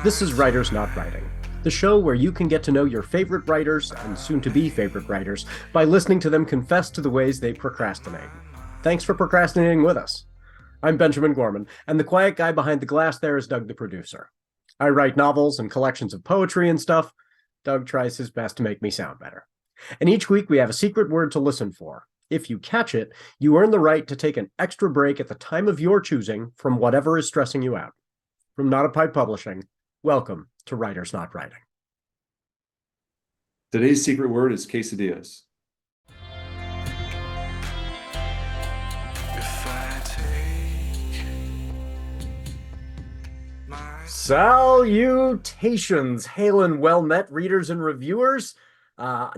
This is Writers Not Writing, the show where you can get to know your favorite writers and soon-to-be favorite writers by listening to them confess to the ways they procrastinate. Thanks for procrastinating with us. I'm Benjamin Gorman, and the quiet guy behind the glass there is Doug the producer. I write novels and collections of poetry and stuff. Doug tries his best to make me sound better. And each week we have a secret word to listen for. If you catch it, you earn the right to take an extra break at the time of your choosing from whatever is stressing you out. From NotAPipePublishing, welcome to Writers Not Writing. Today's secret word is quesadillas. Salutations, hail and well met readers and reviewers.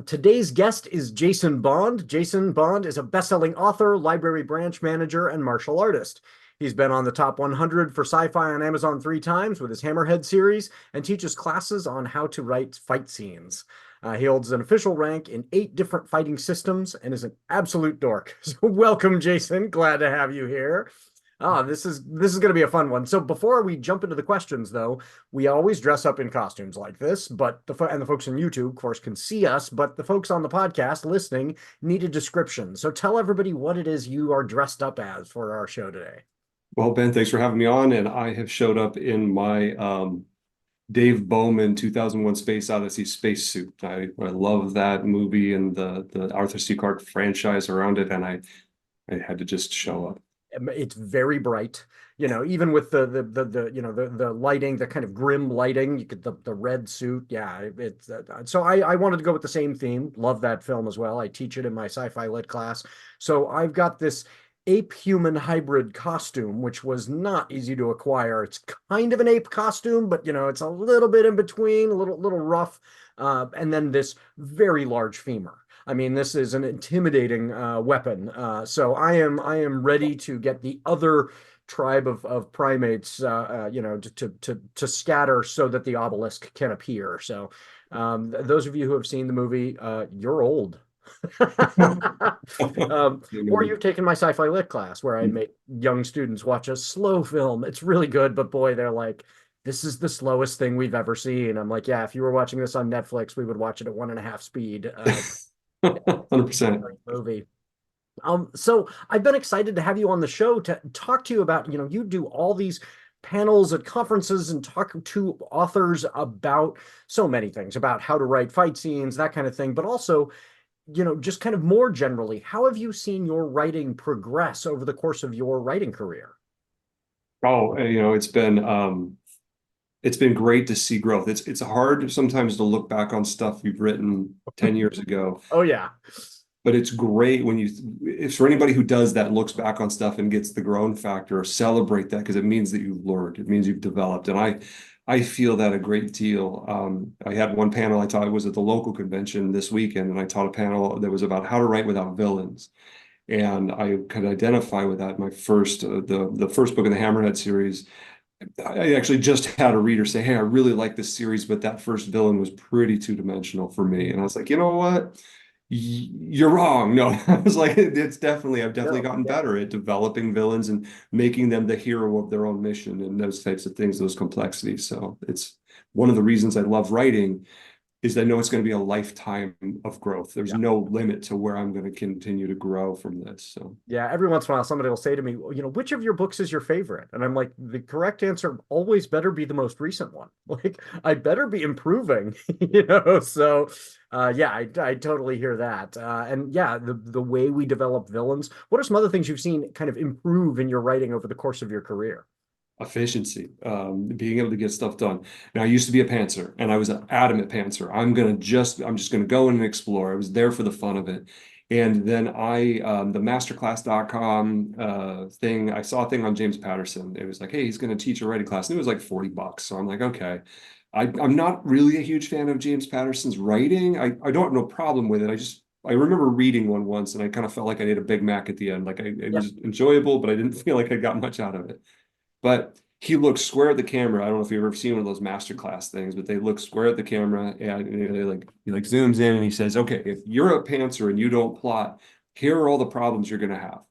Today's guest is Jason Bond. Jason Bond is a best-selling author, library branch manager, and martial artist. He's been on the top 100 for sci-fi on Amazon 3 times with his Hammerhead series and teaches classes on how to write fight scenes. He holds an official rank in 8 different fighting systems and is an absolute dork. So welcome, Jason. Glad to have you here. This is going to be a fun one. So before we jump into the questions, though, we always dress up in costumes like this, but the folks on YouTube, of course, can see us, but the folks on the podcast listening need a description. So tell everybody what it is you are dressed up as for our show today. Well, Ben, thanks for having me on. And I have showed up in my Dave Bowman 2001 Space Odyssey spacesuit. I love that movie and the Arthur C. Clarke franchise around it, and I had to just show up. It's very bright, even with the lighting, the kind of grim lighting. You could the red suit, yeah. It's so I wanted to go with the same theme. Love that film as well. I teach it in my sci-fi lit class, so I've got this ape-human hybrid costume, which was not easy to acquire. It's kind of an ape costume, but it's a little bit in between, a little rough, and then this very large femur. I mean, this is an intimidating weapon. So I am ready to get the other tribe of primates, to scatter so that the obelisk can appear. So those of you who have seen the movie, you're old. Or you've taken my sci-fi lit class where I make young students watch a slow film. It's really good, but boy, they're like, this is the slowest thing we've ever seen. I'm like, yeah, if you were watching this on Netflix, we would watch it at 1.5 speed. 100%. Movie. So I've been excited to have you on the show to talk to you about, you do all these panels at conferences and talk to authors about so many things, about how to write fight scenes, that kind of thing, but also, just kind of more generally, how have you seen your writing progress over the course of your writing career? Oh, it's been great to see growth. It's hard sometimes to look back on stuff you've written 10 years ago. Oh yeah. But it's great when if for anybody who does that, looks back on stuff and gets the grown factor, celebrate that, because it means that you've learned, it means you've developed. And I feel that a great deal. I had one panel I taught. I was at the local convention this weekend, and I taught a panel that was about how to write without villains. And I could identify with that. My first, the first book in the Hammerhead series, I actually just had a reader say, "Hey, I really like this series, but that first villain was pretty two-dimensional for me." And I was like, you know what? You're wrong. No, I was like, I've definitely gotten better at developing villains and making them the hero of their own mission and those types of things, those complexities. So it's one of the reasons I love writing, is I know it's going to be a lifetime of growth. There's no limit to where I'm going to continue to grow from this. So yeah, every once in a while somebody will say to me, which of your books is your favorite? And I'm like, the correct answer always better be the most recent one. Like, I better be improving, So yeah, I totally hear that. And yeah, the way we develop villains. What are some other things you've seen kind of improve in your writing over the course of your career? Efficiency, being able to get stuff done. Now, I used to be a pantser, and I was an adamant pantser. I'm just gonna go in and explore. I was there for the fun of it. And then the masterclass.com thing, I saw a thing on James Patterson. It was like, hey, he's gonna teach a writing class, and it was like $40. So I'm like, okay. I'm not really a huge fan of James Patterson's writing. I don't have no problem with it. I remember reading one once, and I kind of felt like I ate a Big Mac at the end. Like it was enjoyable, but I didn't feel like I got much out of it. But he looks square at the camera. I don't know if you've ever seen one of those masterclass things, but they look square at the camera, and he zooms in and he says, "Okay, if you're a pantser and you don't plot, here are all the problems you're going to have."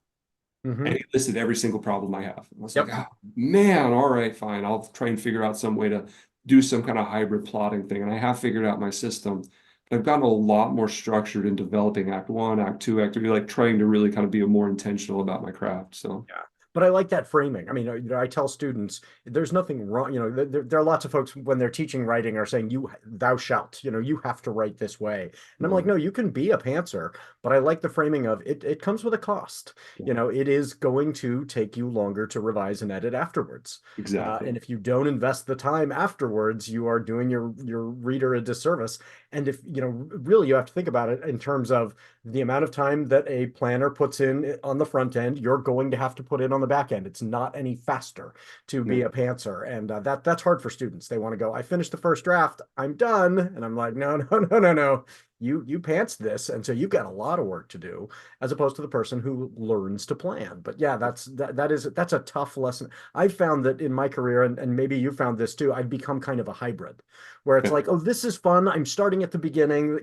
Mm-hmm. And he listed every single problem I have. And I was like, oh, man, all right, fine. I'll try and figure out some way to do some kind of hybrid plotting thing. And I have figured out my system. I've gotten a lot more structured in developing Act One, Act Two, Act Three, like trying to really kind of be more intentional about my craft. So Yeah. But I like that framing. I mean, I tell students there's nothing wrong. There are lots of folks when they're teaching writing are saying thou shalt, you have to write this way. And I'm like, no, no, you can be a pantser, but I like the framing of it comes with a cost. yeah, It is going to take you longer to revise and edit afterwards. exactly. And if you don't invest the time afterwards, you are doing your reader a disservice. And if, really you have to think about it in terms of the amount of time that a planner puts in on the front end, you're going to have to put in on the back end. It's not any faster to Yeah. be a pantser, and that's hard for students. They want to go, I finished the first draft, I'm done, and I'm like, no, no, no, no, no. You pants this, and so you've got a lot of work to do, as opposed to the person who learns to plan. But yeah, that's a tough lesson. I've found that in my career, and maybe you found this too. I've become kind of a hybrid, where it's Yeah. like, oh, this is fun. I'm starting at the beginning,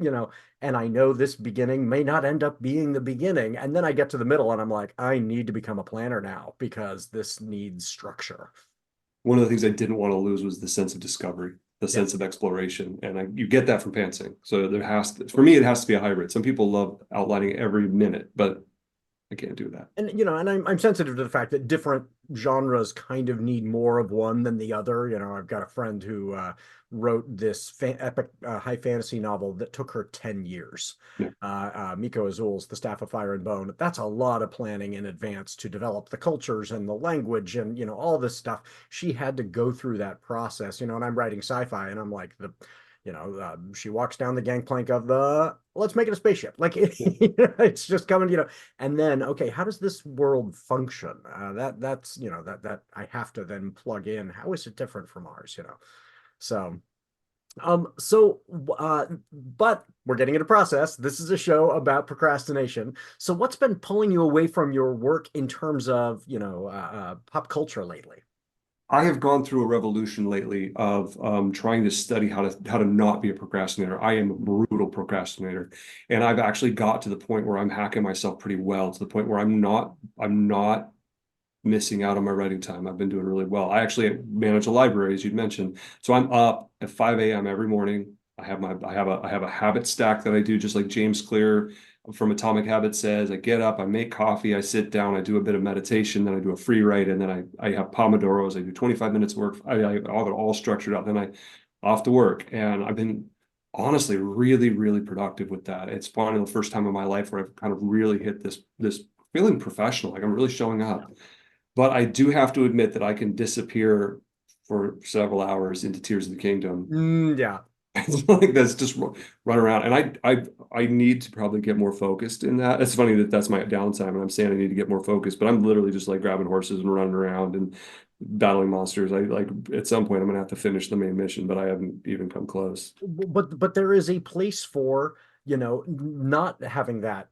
and I know this beginning may not end up being the beginning. And then I get to the middle and I'm like, I need to become a planner now because this needs structure. One of the things I didn't want to lose was the sense of discovery, the Yeah. sense of exploration, and you get that from pantsing. So for me, it has to be a hybrid. Some people love outlining every minute, but I can't do that. And I'm sensitive to the fact that different genres kind of need more of one than the other. I've got a friend who wrote this epic high fantasy novel that took her 10 years. Yeah. Miko Azul's The Staff of Fire and Bone. That's a lot of planning in advance to develop the cultures and the language and all this stuff. She had to go through that process. And I'm writing sci-fi, and I'm like she walks down the gangplank of the let's make it a spaceship. Like it's just coming, and then okay, how does this world function? That's that I have to then plug in. How is it different from ours? So so but we're getting into process. This is a show about procrastination. So what's been pulling you away from your work in terms of pop culture lately? I have gone through a revolution lately of trying to study how to not be a procrastinator. I am a brutal procrastinator, and I've actually got to the point where I'm hacking myself pretty well to the point where I'm not missing out on my writing time. I've been doing really well. I actually manage a library, as you'd mentioned, so I'm up at 5 a.m. every morning. I have a habit stack that I do, just like James Clear from Atomic Habits says. I get up, I make coffee, I sit down, I do a bit of meditation, then I do a free write, and then I have Pomodoros. I do 25 minutes of work. I have it all structured out. Then I off to work, and I've been honestly really, really productive with that. It's finally the first time in my life where I've kind of really hit this feeling professional, like I'm really showing up. But I do have to admit that I can disappear for several hours into Tears of the Kingdom. Yeah. It's like that's just run around, and I need to probably get more focused in that. It's funny that that's my downtime, and I'm saying I need to get more focused, but I'm literally just like grabbing horses and running around and battling monsters. I like at some point I'm gonna have to finish the main mission, but I haven't even come close. But there is a place for not having that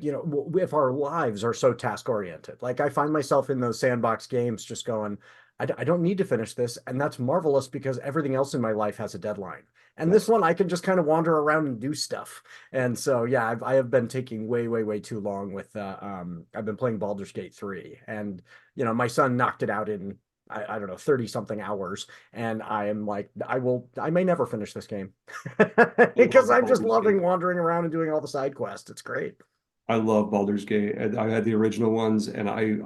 Yeah, if our lives are so task oriented. Like I find myself in those sandbox games just going, I don't need to finish this, and that's marvelous because everything else in my life has a deadline, and yeah. this one I can just kind of wander around and do stuff. And so yeah, I have been taking way too long with I've been playing Baldur's Gate 3, and my son knocked it out in I don't know, 30 something hours. And I am like, I may never finish this game I because love I'm just Baldur's Gate. loving wandering around and doing all the side quests. It's great. I love Baldur's Gate. And I had the original ones, and I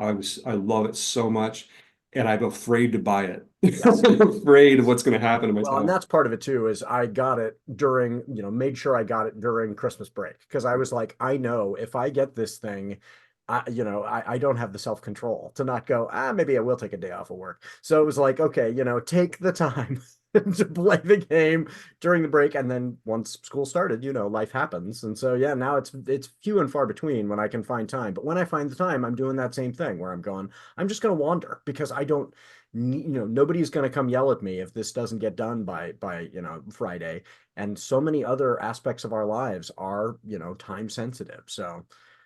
love it so much, and I'm afraid to buy it. Yes. I'm afraid of what's going to happen to my Well, and time. that's part of it too, is I got it during, made sure I got it during Christmas break because I was like, I know if I get this thing, I don't have the self-control to not go, maybe I will take a day off of work. So it was like, okay, take the time to play the game during the break. And then once school started, life happens. And so, yeah, now it's few and far between when I can find time. But when I find the time, I'm doing that same thing where I'm going, I'm just going to wander because I don't, nobody's going to come yell at me if this doesn't get done by Friday. And so many other aspects of our lives are, time sensitive. So,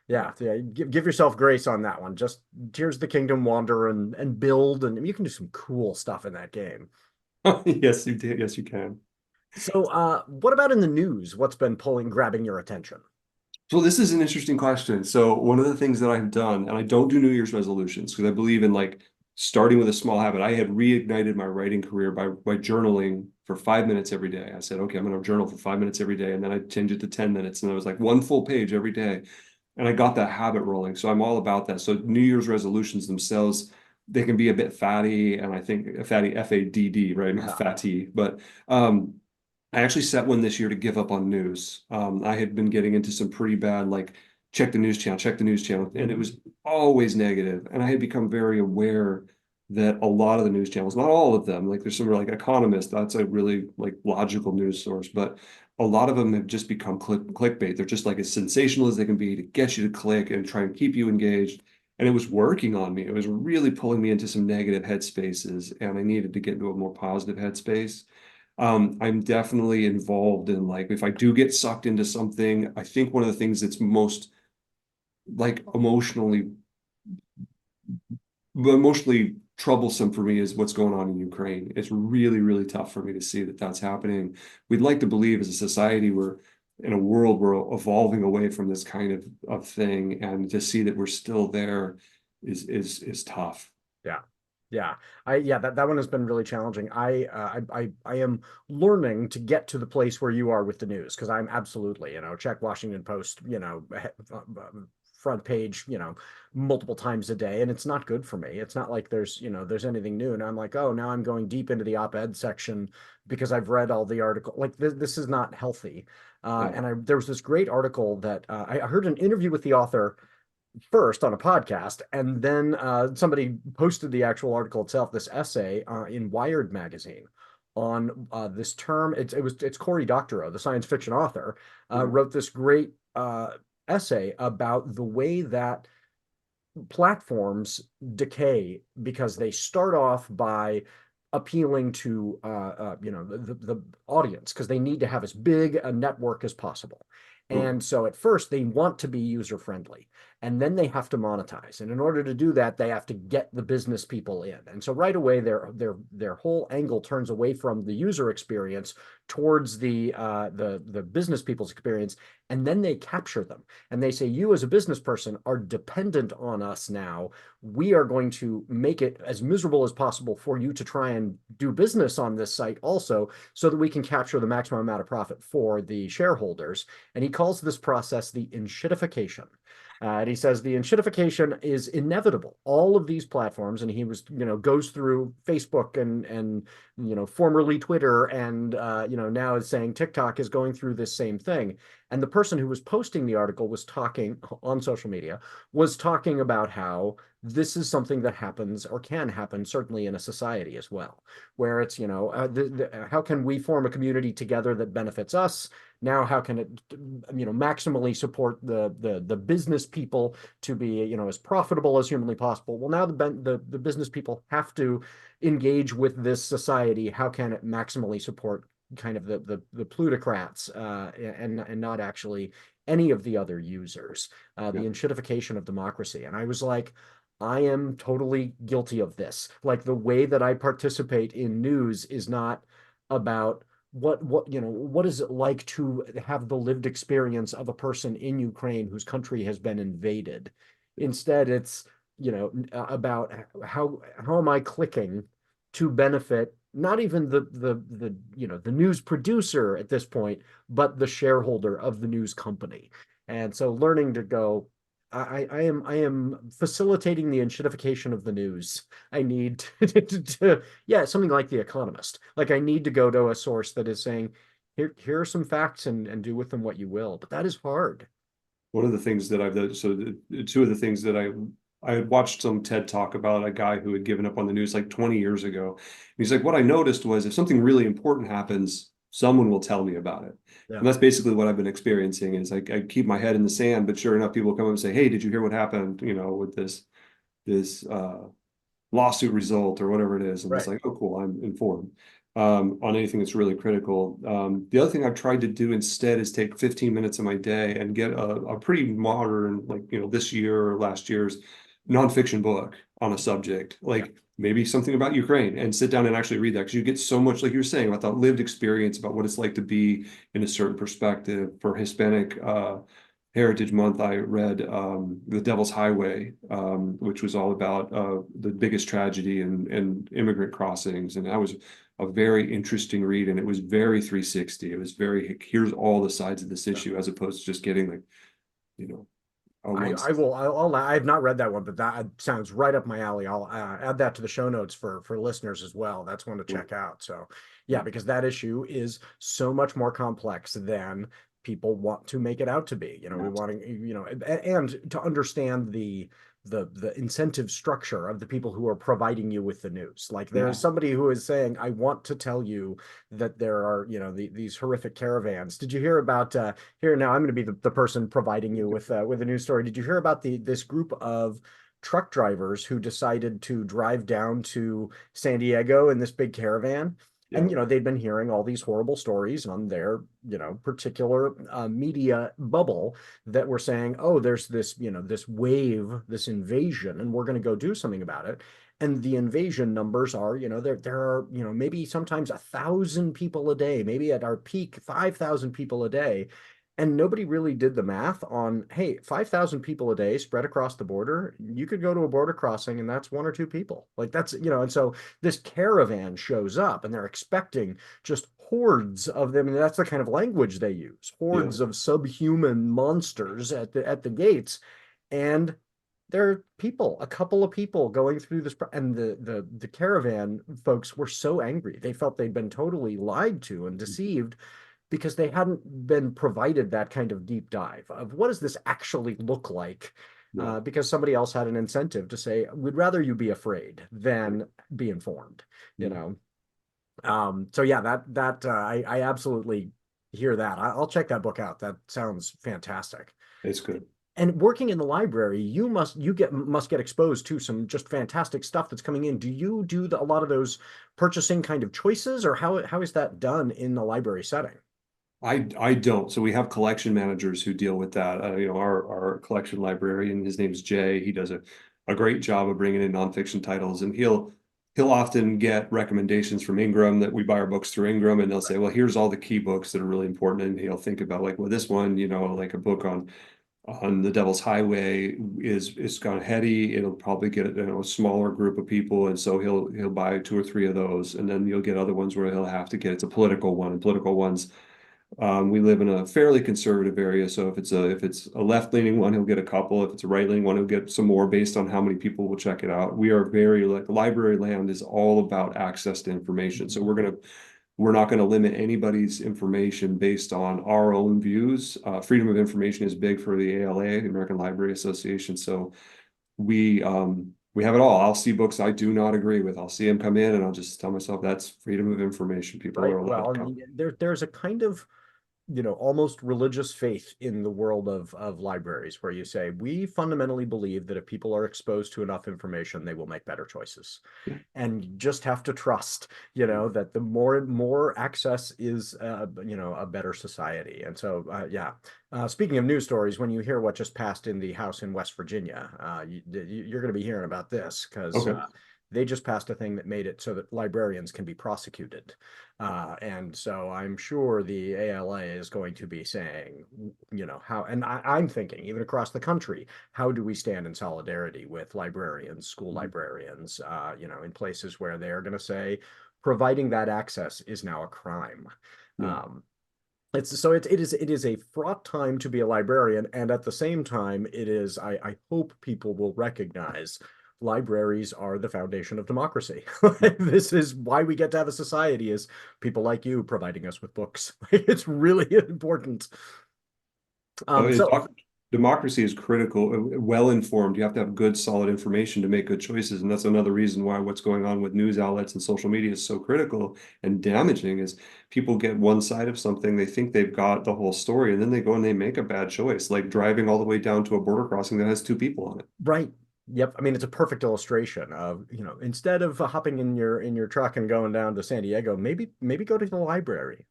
yeah, give yourself grace on that one. Just Tears of the Kingdom, wander and build, and you can do some cool stuff in that game. Yes, you did. Yes, you can. So, what about in the news? What's been grabbing your attention? So this is an interesting question. So one of the things that I've done, and I don't do New Year's resolutions because I believe in like starting with a small habit. I had reignited my writing career by journaling for 5 minutes every day. I said, okay, I'm going to journal for 5 minutes every day. And then I changed it to 10 minutes. And I was like one full page every day. And I got that habit rolling. So I'm all about that. So New Year's resolutions themselves, they can be a bit fatty. And I think fatty, FADD, right? Not fatty. But I actually set one this year to give up on news. I had been getting into some pretty bad, like, check the news channel, check the news channel. And it was always negative. And I had become very aware that a lot of the news channels, not all of them, like there's some like Economist, that's a really like logical news source, but a lot of them have just become clickbait. They're just like as sensational as they can be to get you to click and try and keep you engaged. And it was working on me. It was really pulling me into some negative headspaces, and I needed to get into a more positive headspace. I'm definitely involved in, like, if I do get sucked into something, I think one of the things that's most like emotionally troublesome for me is what's going on in Ukraine. It's really, really tough for me to see that that's happening. We'd like to believe as a society we're in a world we're evolving away from this kind of thing, and to see that we're still there is tough. Yeah. Yeah. That one has been really challenging. I am learning to get to the place where you are with the news, because I'm absolutely, check Washington Post, front page, multiple times a day, and it's not good for me. It's not like there's anything new. And I'm like, oh, now I'm going deep into the op-ed section because I've read all the article. Like this is not healthy. Yeah. And there was this great article that I heard an interview with the author first on a podcast, and then somebody posted the actual article itself, this essay in Wired magazine on this term. It's Cory Doctorow, the science fiction author, wrote this great essay about the way that platforms decay because they start off by appealing to the audience, because they need to have as big a network as possible. Mm. And so at first they want to be user friendly, and then they have to monetize. And in order to do that, they have to get the business people in. And so right away their whole angle turns away from the user experience towards the business people's experience. And then they capture them and they say, you as a business person are dependent on us now. We are going to make it as miserable as possible for you to try and do business on this site also, so that we can capture the maximum amount of profit for the shareholders. And he calls this process the enshittification. And he says the enshittification is inevitable. All of these platforms, and he goes through Facebook and formerly Twitter, and now is saying TikTok is going through this same thing. And the person who was posting the article was talking on social media, was talking about how this is something that happens or can happen certainly in a society as well, where it's, how can we form a community together that benefits us? Now, how can it, maximally support the business people to be, as profitable as humanly possible? Well, now the business people have to engage with this society. How can it maximally support kind of the plutocrats and not actually any of the other users? The enshittification of democracy. And I was like, I am totally guilty of this. Like, the way that I participate in news is not about what is it like to have the lived experience of a person in Ukraine whose country has been invaded. Instead, it's about how am I clicking to benefit not even the news producer at this point, but the shareholder of the news company. And so learning to go, I am facilitating the enshittification of the news. I need yeah, something like The Economist. Like, I need to go to a source that is saying, here are some facts, and do with them what you will. But that is hard. One of the things that I've done, two of the things that I had watched some TED talk about a guy who had given up on the news like 20 years ago. He's like, what I noticed was if something really important happens, someone will tell me about it. Yeah. And that's basically what I've been experiencing is I keep my head in the sand, but sure enough, people come up and say, hey, did you hear what happened, with this lawsuit result or whatever it is? And it's Right. like, oh, cool, I'm informed on anything that's really critical. The other thing I've tried to do instead is take 15 minutes of my day and get a pretty modern, like, this year or last year's nonfiction book on a subject, like maybe something about Ukraine, and sit down and actually read that, because you get so much, like you were saying, about that lived experience about what it's like to be in a certain perspective. For Heritage Month, I read The Devil's Highway, which was all about the biggest tragedy in immigrant crossings. And that was a very interesting read. And it was very 360. It was very, here's all the sides of this issue, as opposed to just getting like, you know, a one. I have not read that one, but that sounds right up my alley. I'll add that to the show notes for listeners as well. That's one to check out. So yeah, because that issue is so much more complex than people want to make it out to be. You know, we want to, you know, and to understand the incentive structure of the people who are providing you with the news. Like there's somebody who is saying, I want to tell you that there are, you know, these horrific caravans. Did you hear about here now I'm going to be the person providing you with a news story. Did you hear about this group of truck drivers who decided to drive down to San Diego in this big caravan? And, Yeah. you know, they'd been hearing all these horrible stories on their, you know, particular media bubble that were saying, oh, there's this, you know, this wave, this invasion, and we're going to go do something about it. And the invasion numbers are, you know, there are, you know, maybe sometimes 1,000 people a day, maybe at our peak, 5,000 people a day. And nobody really did the math on, hey, 5,000 people a day spread across the border. You could go to a border crossing and that's one or two people. Like that's, you know, and so this caravan shows up and they're expecting just hordes of them. And that's the kind of language they use, Yeah. hordes of subhuman monsters at the gates. And there are people, a couple of people going through this, and the caravan folks were so angry. They felt they'd been totally lied to and deceived because they hadn't been provided that kind of deep dive of what does this actually look like? Yeah. Because somebody else had an incentive to say, we'd rather you be afraid than be informed, you know? So yeah, I absolutely hear that. I'll check that book out. That sounds fantastic. It's good. And working in the library, must get exposed to some just fantastic stuff that's coming in. Do you do a lot of those purchasing kind of choices, or how is that done in the library setting? I don't. So we have collection managers who deal with that. You know, our collection librarian, his name's Jay. He does a great job of bringing in nonfiction titles, and he'll often get recommendations from Ingram that we buy our books through Ingram, and they'll say, well, here's all the key books that are really important, and he'll think about like, well, this one, you know, like a book on the Devil's Highway is kind of heady. It'll probably get, you know, a smaller group of people, and so he'll buy two or three of those, and then you'll get other ones where he'll have to get, it's a political one, and political ones, we live in a fairly conservative area, so if it's a left-leaning one, he'll get a couple. If it's a right-leaning one, he'll get some more based on how many people will check it out. We are very, like, library land is all about access to information. So we're not going to limit anybody's information based on our own views. Freedom of information is big for the ALA, the American Library Association. So we have it all. I'll see books I do not agree with. I'll see them come in, and I'll just tell myself that's freedom of information. People Right. are allowed Well, to come. there's a kind of, you know, almost religious faith in the world of libraries where you say, we fundamentally believe that if people are exposed to enough information, they will make better choices. Yeah. And you just have to trust, you know, that the more access is, you know, a better society. And so, yeah. Speaking of news stories, when you hear what just passed in the House in West Virginia, you're going to be hearing about this because Okay. they just passed a thing that made it so that librarians can be prosecuted. And so I'm sure the ALA is going to be saying, you know, how, and I'm thinking even across the country, how do we stand in solidarity with librarians, school librarians, you know, in places where they are going to say providing that access is now a crime. Yeah. It is a fraught time to be a librarian, and at the same time, I hope people will recognize libraries are the foundation of democracy. This is why we get to have a society, is people like you providing us with books. It's really important. Oh, So democracy is critical, well informed. You have to have good, solid information to make good choices. And that's another reason why what's going on with news outlets and social media is so critical and damaging is people get one side of something, they think they've got the whole story, and then they go and they make a bad choice, like driving all the way down to a border crossing that has two people on it. right. Yep. I mean, it's a perfect illustration of, you know, instead of hopping in your truck and going down to San Diego, maybe go to the library.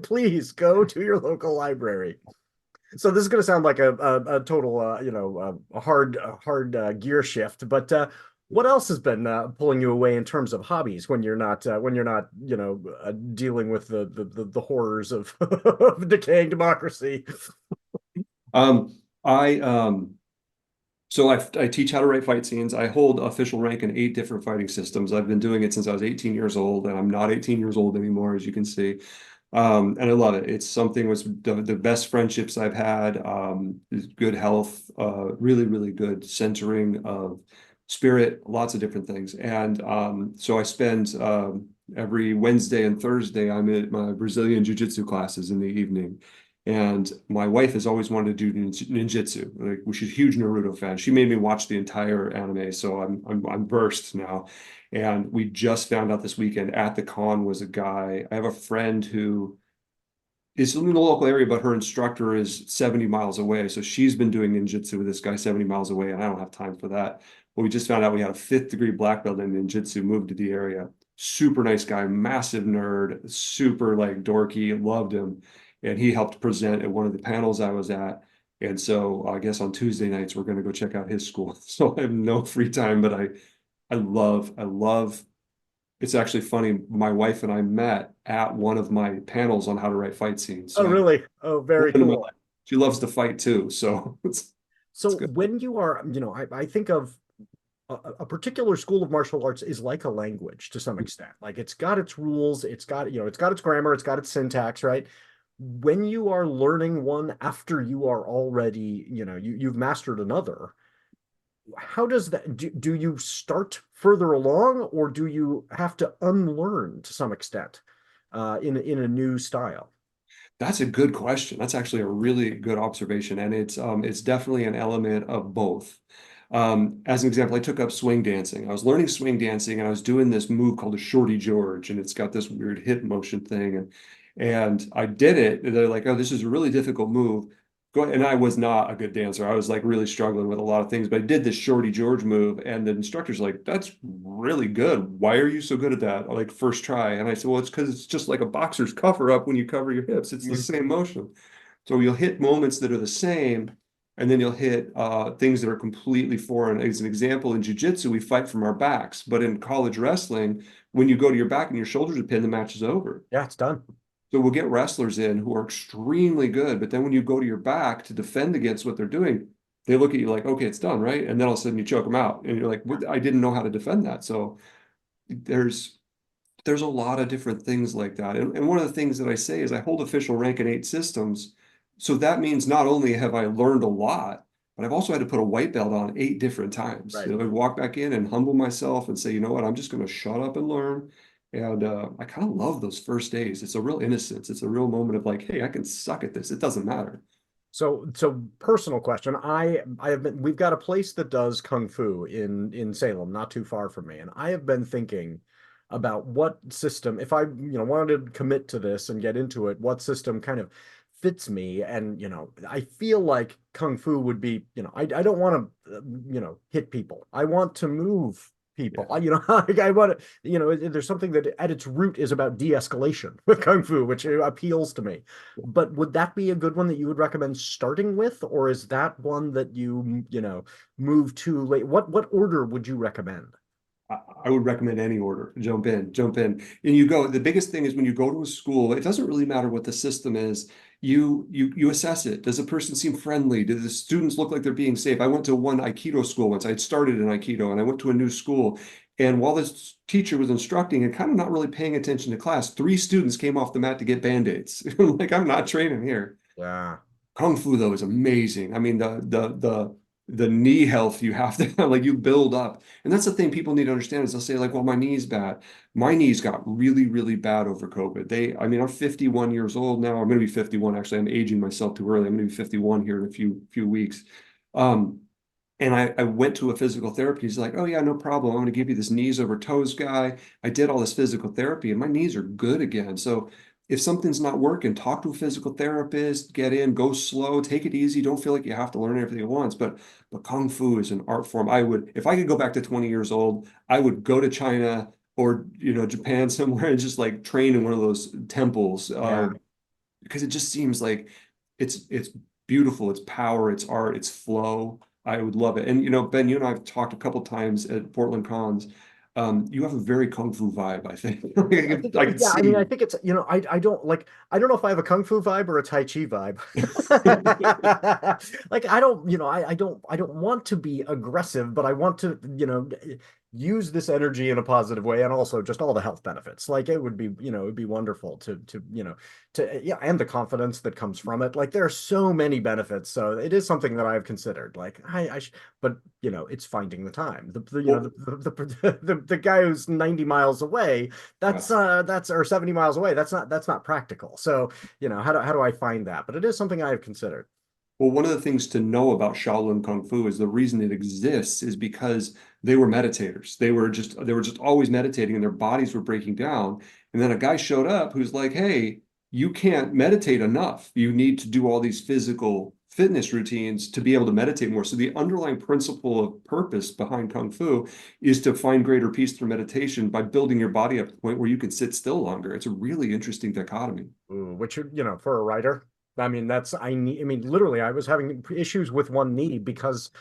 Please go to your local library. So this is going to sound like a total, you know, a hard gear shift. But what else has been pulling you away in terms of hobbies when you're not, you know, dealing with the horrors of, of decaying democracy? I So I teach how to write fight scenes. I hold official rank in 8 different fighting systems. I've been doing it since I was 18 years old, and I'm not 18 years old anymore, as you can see. And I love it. It's something was the best friendships I've had, good health, really, really good centering of spirit, lots of different things. And so I spend every Wednesday and Thursday, I'm at my Brazilian Jiu Jitsu classes in the evening. And my wife has always wanted to do ninjutsu. Like, she's a huge Naruto fan. She made me watch the entire anime, so I'm versed now. And we just found out this weekend at the con was a guy. I have a friend who is in the local area, but her instructor is 70 miles away. So she's been doing ninjutsu with this guy 70 miles away, and I don't have time for that. But we just found out we had a 5th-degree black belt in ninjutsu moved to the area. Super nice guy, massive nerd, super like dorky, loved him. And he helped present at one of the panels I was at. And so I guess on Tuesday nights we're going to go check out his school. So I have no free time, but I love it's actually funny. My wife and I met at one of my panels on how to write fight scenes. Oh, So I really? Oh, very woman in my cool. life. She loves to fight too. So it's So good. when you are, I think of a particular school of martial arts is like a language to some extent. Like it's got its rules, it's got its grammar, it's got its syntax, right? When you are learning one after you are already, you've mastered another, how does that do you start further along or do you have to unlearn to some extent in a new style? That's a good question. That's actually a really good observation. And it's definitely an element of both. As an example, I took up swing dancing. I was learning swing dancing and I was doing this move called a Shorty George, and it's got this weird hip motion thing. And I did it. And they're like, oh, this is a really difficult move. Go, and I was not a good dancer. I was like really struggling with a lot of things, but I did this Shorty George move, and the instructor's like, that's really good. Why are you so good at that? Like first try. And I said, well, it's because it's just like a boxer's cover up when you cover your hips. It's the Mhm. same motion. So you'll hit moments that are the same, and then you'll hit things that are completely foreign. As an example, in jiu-jitsu, we fight from our backs, but in college wrestling, when you go to your back and your shoulders are pinned, the match is over. Yeah, it's done. So we'll get wrestlers in who are extremely good, but then when you go to your back to defend against what they're doing, they look at you like, okay, it's done, right? And then all of a sudden you choke them out, and you're like, I didn't know how to defend that. So there's there's a lot of different things like that. And one of the things that I say is I hold official rank in 8 systems. So that means not only have I learned a lot, but I've also had to put a white belt on 8 different times. Right. I walk back in and humble myself and say, you know what, I'm just going to shut up and learn. And I kind of love those first days. It's a real innocence. It's a real moment of like, hey, I can suck at this. It doesn't matter. So personal question. I have been we've got a place that does kung fu in Salem, not too far from me, and I have been thinking about what system, if I, wanted to commit to this and get into it, what system kind of fits me. And, I feel like kung fu would be, I don't want to, hit people. I want to move people. Yeah. I want to, there's something that at its root is about de-escalation with kung fu, which appeals to me. But would that be a good one that you would recommend starting with, or is that one that move too late? What order would you recommend? I would recommend any order. Jump in, jump in. And you go, the biggest thing is when you go to a school, it doesn't really matter what the system is. You assess it. Does a person seem friendly? Do the students look like they're being safe? I went to one Aikido school once. I had started in Aikido and I went to a new school. And while this teacher was instructing and kind of not really paying attention to class, 3 students came off the mat to get band-aids. Like, I'm not training here. Yeah. Kung Fu though is amazing. I mean, the knee health you have to have, like you build up. And that's the thing people need to understand is they'll say, like, well, my knee's bad. My knees got really, really bad over COVID. I mean, I'm 51 years old now. I'm gonna be 51, actually. I'm aging myself too early. I'm gonna be 51 here in a few weeks. Um, and I went to a physical therapy. He's like, oh yeah, no problem. I'm going to give you this knees over toes guy. I did all this physical therapy and my knees are good again. So if something's not working, talk to a physical therapist, get in, go slow, take it easy. Don't feel like you have to learn everything at once. But Kung Fu is an art form. If I could go back to 20 years old, I would go to China or Japan somewhere and just like train in one of those temples. Yeah. Because it just seems like it's beautiful, it's power, it's art, it's flow. I would love it. And Ben, you and I have talked a couple times at Portland cons. You have a very Kung Fu vibe, I think. I think, I can yeah, I mean, I see. think it's, I don't like, I don't know if I have a Kung Fu vibe or a Tai Chi vibe. Like, I don't, I don't want to be aggressive, but I want to, use this energy in a positive way and also just all the health benefits. Like, it would be, it would be wonderful yeah, and the confidence that comes from it. Like, there are so many benefits. So it is something that I've considered. Like, but, it's finding the time. Well, The guy who's 90 miles away, yeah. that's or 70 miles away. That's not practical. So, how do I find that? But it is something I have considered. Well, one of the things to know about Shaolin Kung Fu is the reason it exists is because they were meditators. They were just always meditating and their bodies were breaking down. And then a guy showed up who's like, "Hey, you can't meditate enough. You need to do all these physical fitness routines to be able to meditate more." So the underlying principle of purpose behind Kung Fu is to find greater peace through meditation by building your body up to the point where you can sit still longer. It's a really interesting dichotomy. Ooh, which, for a writer, I mean, I mean, literally, I was having issues with one knee because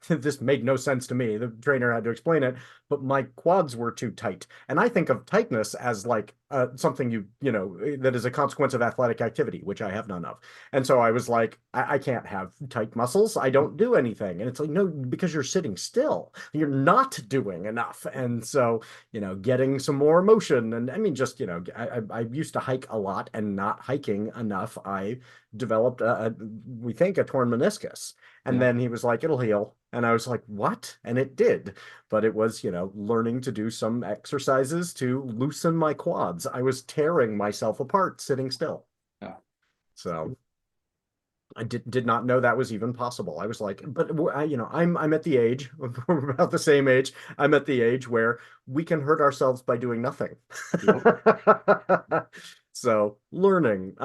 this made no sense to me. The trainer had to explain it, but my quads were too tight. And I think of tightness as like something that is a consequence of athletic activity, which I have none of. And so I was like, I can't have tight muscles. I don't do anything. And it's like, no, because you're sitting still, you're not doing enough. And so, getting some more motion. And I mean, just, I used to hike a lot and not hiking enough. I developed, we think, a torn meniscus. And Yeah. then he was like, it'll heal. And I was like, what? And it did. But it was, learning to do some exercises to loosen my quads. I was tearing myself apart sitting still. Yeah. So I did not know that was even possible. I was like, but I'm at the age, we're about the same age. I'm at the age where we can hurt ourselves by doing nothing. Yep. So learning.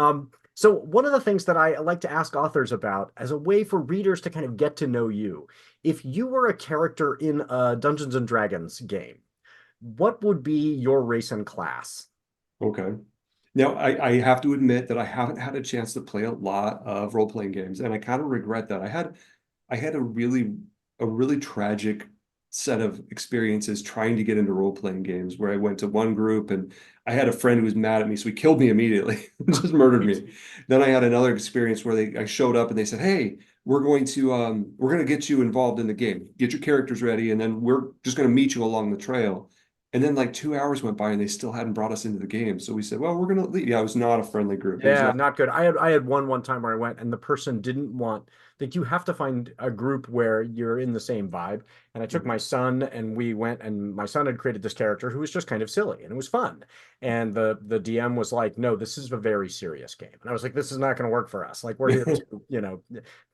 So one of the things that I like to ask authors about as a way for readers to kind of get to know you, if you were a character in a Dungeons and Dragons game, what would be your race and class? Okay. Now, I have to admit that I haven't had a chance to play a lot of role-playing games, and I kind of regret that. I had a really tragic set of experiences trying to get into role-playing games where I went to one group and I had a friend who was mad at me, so he killed me immediately, just murdered me. Then I had another experience where I showed up and they said, "Hey, we're going to get you involved in the game. Get your characters ready, and then we're just going to meet you along the trail." And then like 2 hours went by and they still hadn't brought us into the game. So we said, well, we're gonna leave. Yeah, it was not a friendly group. It was Yeah, not. not good. I had one time where I went and the person didn't want that you have to find a group where you're in the same vibe. And I took my son and we went and my son had created this character who was just kind of silly and it was fun. And the DM was like, "No, this is a very serious game." And I was like, "This is not going to work for us. Like we're here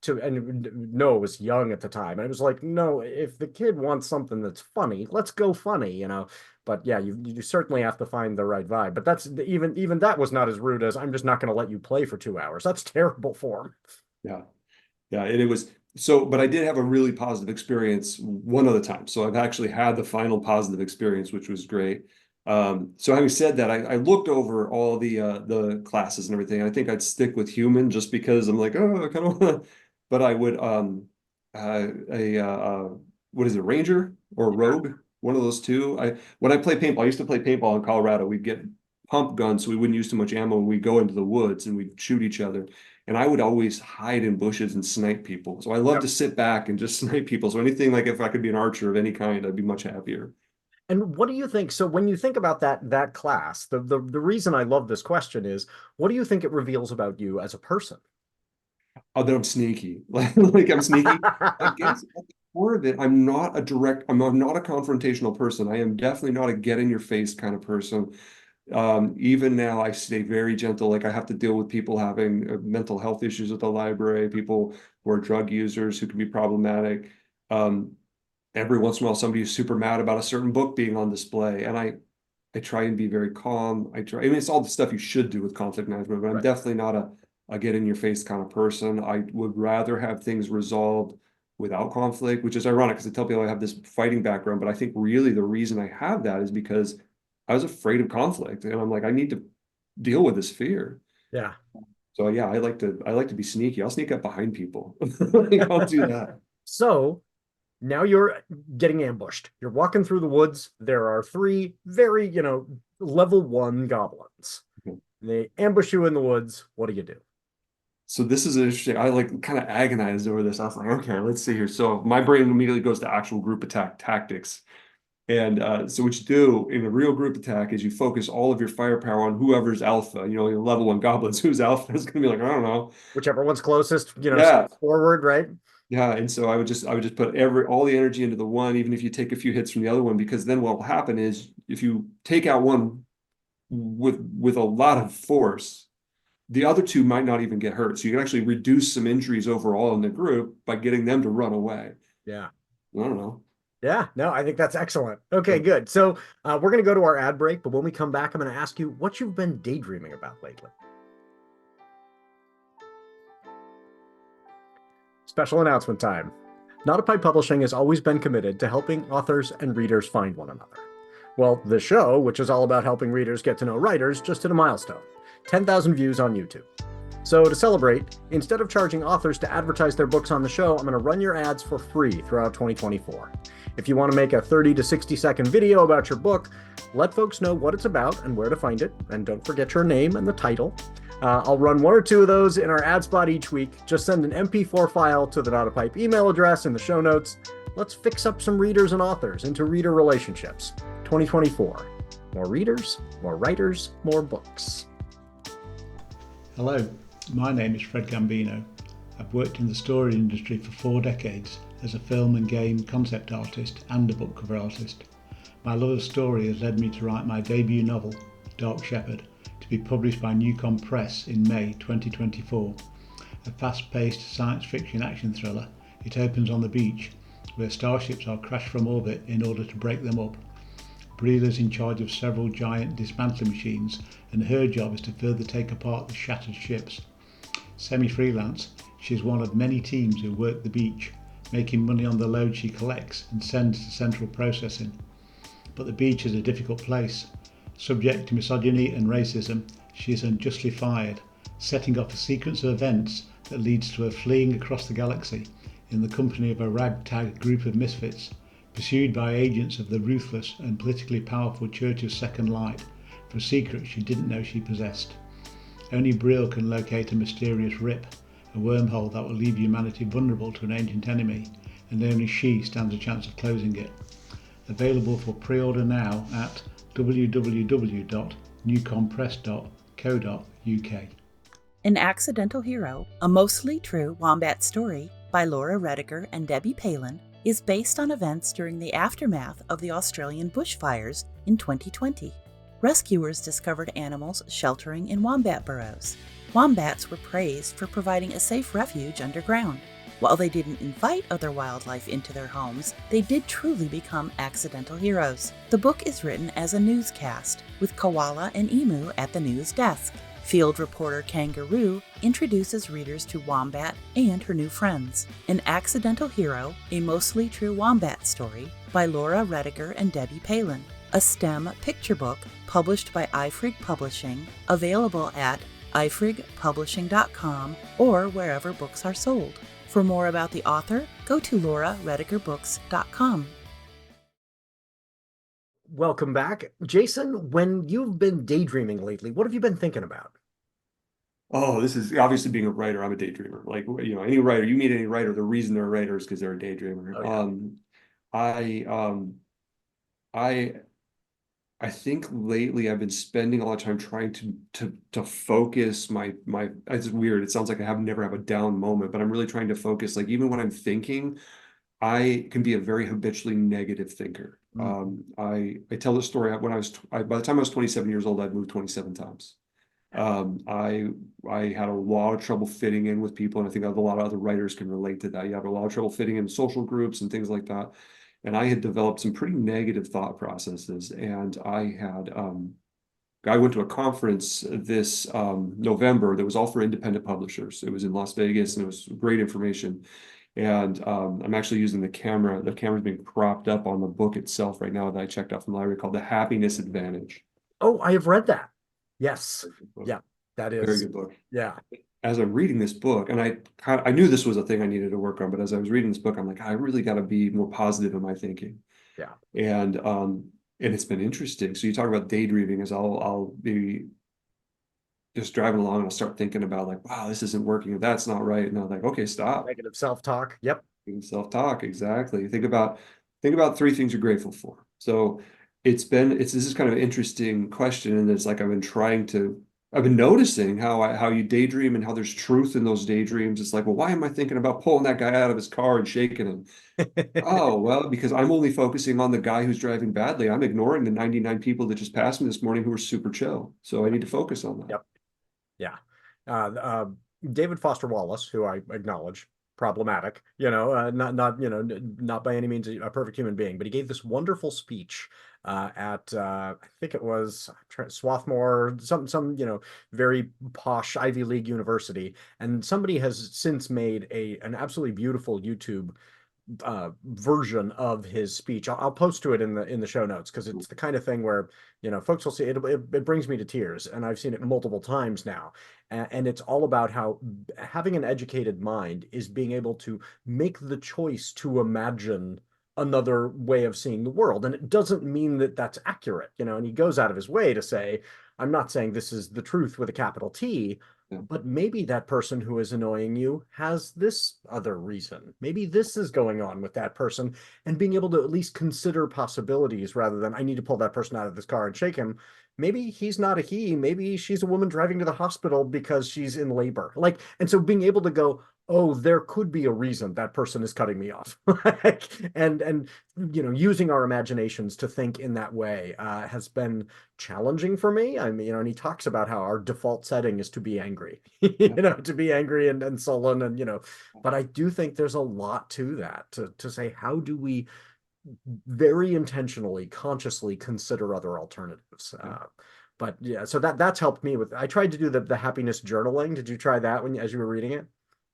to, and Noah was young at the time. And it was like, "No, if the kid wants something that's funny, let's go funny. But yeah, you certainly have to find the right vibe. But that's even that was not as rude as I'm just not going to let you play for 2 hours. That's terrible form. Yeah. Yeah. And it was so, but I did have a really positive experience one other time. So I've actually had the final positive experience, which was great. So having said that, I looked over all the classes and everything. I think I'd stick with human just because I'm like, oh, I kind of want to, but I would a what is it, ranger or rogue? One of those two. When I play paintball, I used to play paintball in Colorado. We'd get pump guns, so we wouldn't use too much ammo. We'd go into the woods and we'd shoot each other. And I would always hide in bushes and snipe people. So I love to Yep. sit back and just snipe people. So anything like if I could be an archer of any kind, I'd be much happier. And what do you think? So when you think about that class, the reason I love this question is, what do you think it reveals about you as a person? Oh, that I'm sneaky. Like I'm sneaky. I guess at the core of it, I'm not a confrontational person. I am definitely not a get in your face kind of person. Even now, I stay very gentle. Like I have to deal with people having mental health issues at the library, people who are drug users who can be problematic. Um, every once in a while, somebody is super mad about a certain book being on display, and I try and be very calm. I mean, it's all the stuff you should do with conflict management, but I'm Right. definitely not a get in your face kind of person. I would rather have things resolved without conflict, which is ironic because I tell people I have this fighting background, but I think really the reason I have that is because I was afraid of conflict, and I'm like, I need to deal with this fear. Yeah. So yeah, I like to be sneaky. I'll sneak up behind people. Like, I'll do that. So Now you're getting ambushed. You're walking through the woods. There are three very, level one goblins. Okay. They ambush you in the woods. What do you do? So this is interesting. I like kind of agonized over this. I was like, okay, let's see here. So my brain immediately goes to actual group attack tactics. And so what you do in a real group attack is you focus all of your firepower on whoever's alpha. Your level one goblins, who's alpha is going to be like, I don't know. Whichever one's closest, Yeah, forward, right? yeah. And so I would just put all the energy into the one, even if you take a few hits from the other one, because then what will happen is if you take out one with a lot of force, the other two might not even get hurt. So you can actually reduce some injuries overall in the group by getting them to run away. Yeah. I don't know. Yeah, no, I think that's excellent. Okay, good. So we're going to go to our ad break, but when we come back, I'm going to ask you what you've been daydreaming about lately. Special announcement time. NotAPipe Publishing has always been committed to helping authors and readers find one another. Well, this show, which is all about helping readers get to know writers, just hit a milestone: 10,000 views on YouTube. So to celebrate, instead of charging authors to advertise their books on the show, I'm going to run your ads for free throughout 2024. If you want to make a 30 to 60-second video about your book, let folks know what it's about and where to find it, and don't forget your name and the title. I'll run one or two of those in our ad spot each week. Just send an MP4 file to the NotAPipe email address in the show notes. Let's fix up some readers and authors into reader relationships. 2024. More readers, more writers, more books. Hello, my name is Fred Gambino. I've worked in the story industry for 4 decades as a film and game concept artist and a book cover artist. My love of story has led me to write my debut novel, Dark Shepherd, to be published by Newcom Press in May 2024. A fast-paced science fiction action thriller, it opens on the beach, where starships are crashed from orbit in order to break them up. Breela's in charge of several giant dismantling machines, and her job is to further take apart the shattered ships. Semi-freelance, she is one of many teams who work the beach, making money on the load she collects and sends to central processing. But the beach is a difficult place. Subject to misogyny and racism, she is unjustly fired, setting off a sequence of events that leads to her fleeing across the galaxy in the company of a ragtag group of misfits, pursued by agents of the ruthless and politically powerful Church of Second Light for secrets she didn't know she possessed. Only Brill can locate a mysterious rip, a wormhole that will leave humanity vulnerable to an ancient enemy, and only she stands a chance of closing it. Available for pre-order now at www.newcompress.co.uk. An Accidental Hero, a mostly true wombat story by Laura Rediger and Debbie Palin, is based on events during the aftermath of the Australian bushfires in 2020. Rescuers discovered animals sheltering in wombat burrows. Wombats were praised for providing a safe refuge underground. While they didn't invite other wildlife into their homes, they did truly become accidental heroes. The book is written as a newscast, with Koala and Emu at the news desk. Field reporter Kangaroo introduces readers to Wombat and her new friends. An Accidental Hero, a mostly true wombat story by Laura Rediger and Debbie Palin. A STEM picture book published by iFrig Publishing, available at ifrigpublishing.com or wherever books are sold. For more about the author, go to lauraredigerbooks.com. Welcome back. Jason, when you've been daydreaming lately, what have you been thinking about? Oh, this is obviously being a writer. I'm a daydreamer. Like, any writer, you meet any writer, the reason they're a writer is because they're a daydreamer. Oh, yeah. I think lately I've been spending a lot of time trying to focus my it's weird. It sounds like I never have a down moment, but I'm really trying to focus. Like even when I'm thinking, I can be a very habitually negative thinker. I tell the story when by the time I was 27 years old, I'd moved 27 times. I had a lot of trouble fitting in with people, and I think a lot of other writers can relate to that. You have a lot of trouble fitting in social groups and things like that. And I had developed some pretty negative thought processes. And I went to a conference this November that was all for independent publishers. It was in Las Vegas, and it was great information. And I'm actually using the camera. The camera's being propped up on the book itself right now that I checked out from the library, called The Happiness Advantage. Oh, I have read that. Yes. Yeah, that Very is. good book. Yeah. as I'm reading this book, and I knew this was a thing I needed to work on, but as I was reading this book, I'm like, I really got to be more positive in my thinking. Yeah. And it's been interesting. So you talk about daydreaming, as I'll be just driving along and I'll start thinking about like, wow, this isn't working. That's not right. And I'm like, okay, stop. Negative self-talk. Yep. Self-talk, exactly. Think about three things you're grateful for. So this is kind of an interesting question, and it's like I've been noticing how you daydream and how there's truth in those daydreams. It's like, well, why am I thinking about pulling that guy out of his car and shaking him? Oh, well, because I'm only focusing on the guy who's driving badly. I'm ignoring the 99 people that just passed me this morning who were super chill. So I need to focus on that. Yep. Yeah. Uh, uh, David Foster Wallace, who I acknowledge problematic, not by any means a perfect human being, but he gave this wonderful speech at I think it was Swarthmore, some very posh Ivy League university, and somebody has since made an absolutely beautiful YouTube version of his speech. I'll post to it in the show notes, because it's the kind of thing where folks will see it, it brings me to tears, and I've seen it multiple times now. And it's all about how having an educated mind is being able to make the choice to imagine another way of seeing the world. And it doesn't mean that that's accurate, and he goes out of his way to say, I'm not saying this is the truth with a capital T, but maybe that person who is annoying you has this other reason. Maybe this is going on with that person, and being able to at least consider possibilities rather than, I need to pull that person out of this car and shake him. Maybe he's not a he. Maybe she's a woman driving to the hospital because she's in labor. And so being able to go, oh, there could be a reason that person is cutting me off. and using our imaginations to think in that way has been challenging for me. I mean, and he talks about how our default setting is to be angry, to be angry and sullen, but I do think there's a lot to that, to say, how do we very intentionally, consciously consider other alternatives? But yeah, so that's helped me with. I tried to do the happiness journaling. Did you try that as you were reading it?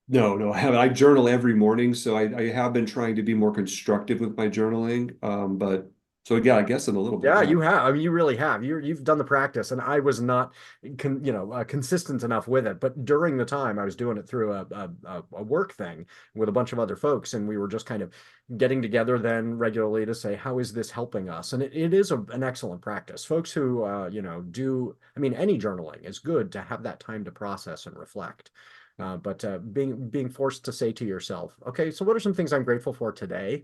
No, I haven't. I journal every morning, so I have been trying to be more constructive with my journaling. But so yeah, I guess in a little bit. Yeah, you have. I mean, you really have. You've done the practice, and I was not, consistent enough with it. But during the time, I was doing it through a work thing with a bunch of other folks, and we were just kind of getting together then regularly to say, how is this helping us? And it is an excellent practice. Folks who do, I mean, any journaling is good to have that time to process and reflect. But being forced to say to yourself, okay, so what are some things I'm grateful for today?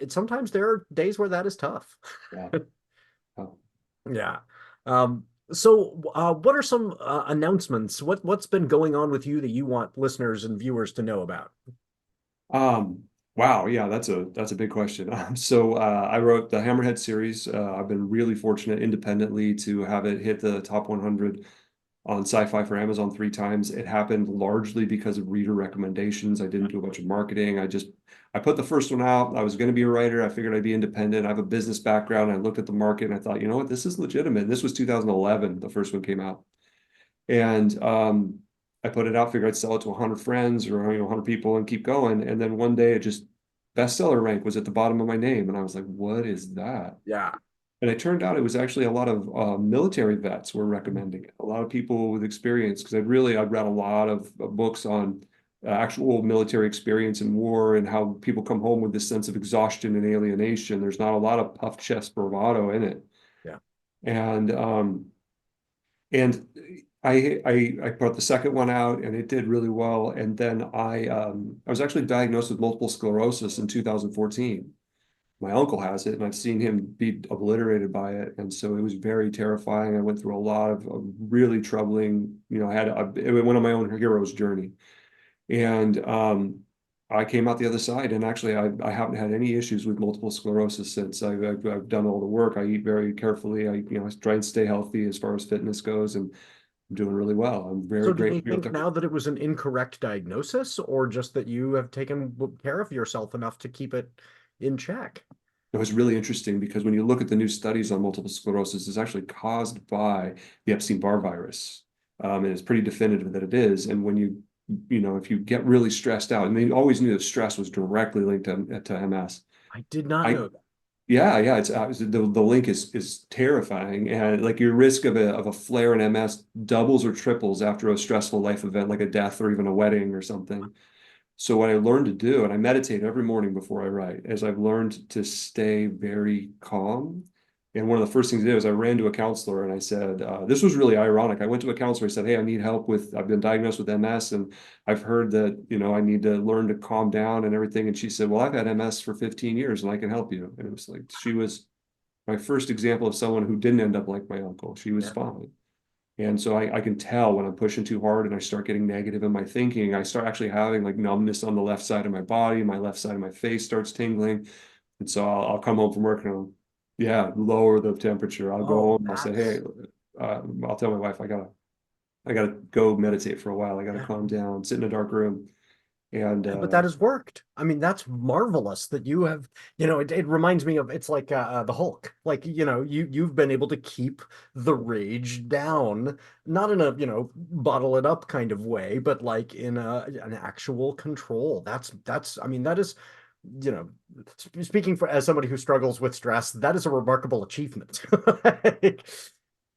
Sometimes there are days where that is tough. Yeah. Oh. Yeah. So what are some announcements? What's been going on with you that you want listeners and viewers to know about? Wow, yeah, that's a big question. So I wrote the Hammerhead series. I've been really fortunate independently to have it hit the top 100 on Sci-Fi for Amazon 3 times. It happened largely because of reader recommendations. I didn't do a bunch of marketing. I put the first one out. I was going to be a writer. I figured I'd be independent. I have a business background. I looked at the market and I thought, you know what, this is legitimate. This was 2011. The first one came out. And I put it out, figured I'd sell it to 100 friends or 100 people and keep going. And then one day it just bestseller rank was at the bottom of my name. And I was like, what is that? Yeah. And it turned out it was actually a lot of military vets were recommending it. A lot of people with experience, because I'd read a lot of books on actual military experience in war and how people come home with this sense of exhaustion and alienation. There's not a lot of puff chest bravado in it. Yeah. And I put the second one out and it did really well. And then I was actually diagnosed with multiple sclerosis in 2014. My uncle has it, and I've seen him be obliterated by it, and so it was very terrifying. I went through a lot of really troubling. It went on my own hero's journey, and I came out the other side. And actually, I haven't had any issues with multiple sclerosis since. I've done all the work. I eat very carefully. I try and stay healthy as far as fitness goes, and I'm doing really well. I'm very So do grateful. you think now that it was an incorrect diagnosis, or just that you have taken care of yourself enough to keep it in check? It was really interesting because when you look at the new studies on multiple sclerosis, it's actually caused by the Epstein-Barr virus. And it's pretty definitive that it is. And when if you get really stressed out, and they always knew that stress was directly linked to MS. I did not know that. Yeah, it's the link is terrifying, and like your risk of a flare in MS doubles or triples after a stressful life event like a death or even a wedding or something. So what I learned to do, and I meditate every morning before I write, is I've learned to stay very calm. And one of the first things I did was I ran to a counselor and I said, this was really ironic. I went to a counselor. I said, hey, I need help I've been diagnosed with MS and I've heard that, I need to learn to calm down and everything. And she said, well, I've had MS for 15 years and I can help you. And it was like, she was my first example of someone who didn't end up like my uncle. She was Yeah. fine. And so I can tell when I'm pushing too hard and I start getting negative in my thinking, I start actually having like numbness on the left side of my body, my left side of my face starts tingling. And so I'll come home from work and lower the temperature. I'll go Oh, home. I'll say, hey, I'll tell my wife, I gotta go meditate for a while. I gotta yeah. calm down, sit in a dark room. And But that has worked. I mean, that's marvelous that you have, it reminds me of, it's like the Hulk. Like, you've been able to keep the rage down, not in a, bottle it up kind of way, but like in an actual control. I mean, that is, you know, speaking as somebody who struggles with stress, that is a remarkable achievement.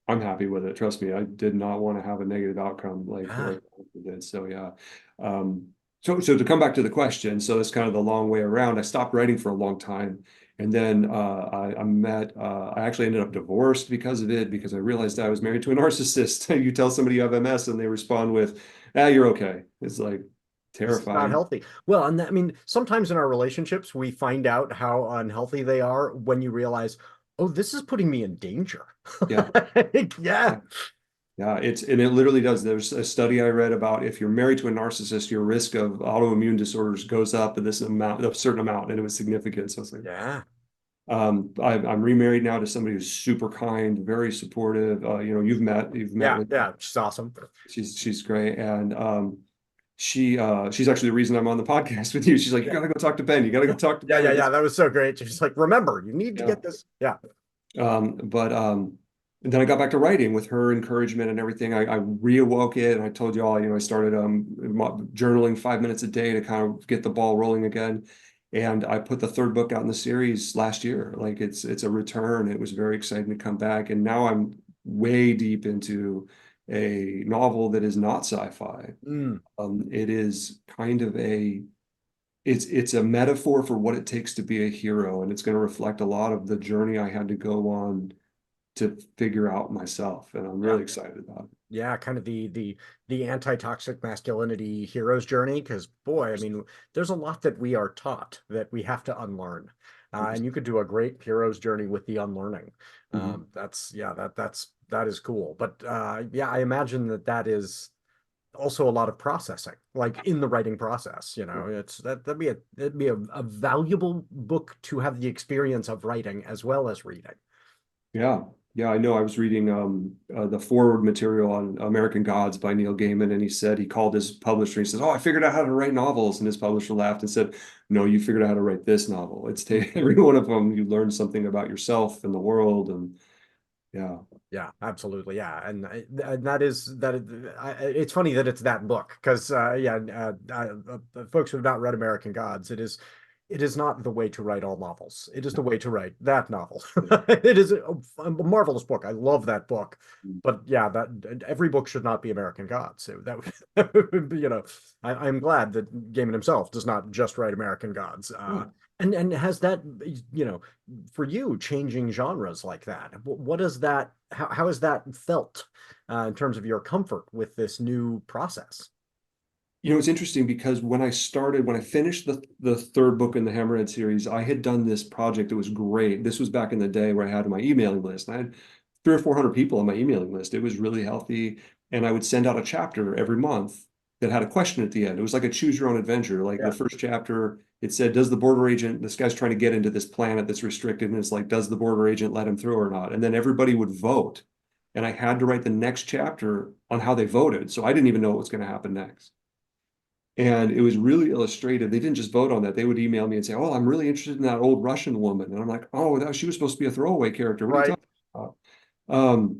I'm happy with it. Trust me, I did not want to have a negative outcome like Ah, I did. So yeah. So to come back to the question, so that's kind of the long way around. I stopped writing for a long time. And then I actually ended up divorced because of it, because I realized I was married to a narcissist. You tell somebody you have MS and they respond with, you're okay. It's like this is not terrifying. healthy. Well, and I mean, sometimes in our relationships, we find out how unhealthy they are when you realize, oh, this is putting me in danger. Yeah. Yeah. Yeah, and it literally does. There's a study I read about if you're married to a narcissist, your risk of autoimmune disorders goes up in a certain amount, and it was significant. So it's like, Yeah. I'm remarried now to somebody who's super kind, very supportive. You've met Yeah. with, Yeah. She's awesome. she's great, and she's actually the reason I'm on the podcast with you. She's like, you Yeah. gotta go talk to Ben. You gotta go talk to Yeah. Ben. Yeah. Yeah. That was so great. She's like, remember, you need to Yeah. get this. Yeah. But and then I got back to writing with her encouragement and everything. I reawoke it, and I told you all, I started journaling 5 minutes a day to kind of get the ball rolling again. And I put the third book out in the series last year. Like it's a return. It was very exciting to come back, and now I'm way deep into a novel that is not sci-fi. Mm. It is kind of it's a metaphor for what it takes to be a hero, and it's going to reflect a lot of the journey I had to go on to figure out myself, and I'm Yeah. really excited about it. Yeah, kind of the anti-toxic masculinity hero's journey. Because boy, I mean, there's a lot that we are taught that we have to unlearn, and you could do a great hero's journey with the unlearning. Mhm. That is cool. But yeah, I imagine that is also a lot of processing, like in the writing process. That'd be a valuable book to have the experience of writing as well as reading. Yeah, yeah, I know. I was reading the forward material on American Gods by Neil Gaiman, and he called his publisher. He said, "Oh, I figured out how to write novels," and his publisher laughed and said, "No, you figured out how to write this novel. Every one of them, you learn something about yourself and the world, and yeah, Yeah, absolutely. Yeah, and that is that. It's funny that it's that book because folks who have not read American Gods, it is not the way to write all novels. It is the way to write that novel. It is a marvelous book. I love that book. But yeah, that every book should not be American Gods. So that would be, I'm glad that Gaiman himself does not just write American Gods. yeah." And has that, for you, changing genres like that? What is that? How has that felt in terms of your comfort with this new process? It's interesting because when I finished the third book in the Hammerhead series, I had done this project that was great. This was back in the day where I had my emailing list. And I had 300 or 400 people on my emailing list. It was really healthy. And I would send out a chapter every month that had a question at the end. It was like a choose your own adventure. Like Yeah. the first chapter, it said, does the border agent, this guy's trying to get into this planet that's restricted. And it's like, does the border agent let him through or not? And then everybody would vote. And I had to write the next chapter on how they voted. So I didn't even know what was going to happen next. And it was really illustrative. They didn't just vote on that. They would email me and say, "Oh, I'm really interested in that old Russian woman." And I'm like, "Oh, she was supposed to be a throwaway character. What are you Right. talking about?"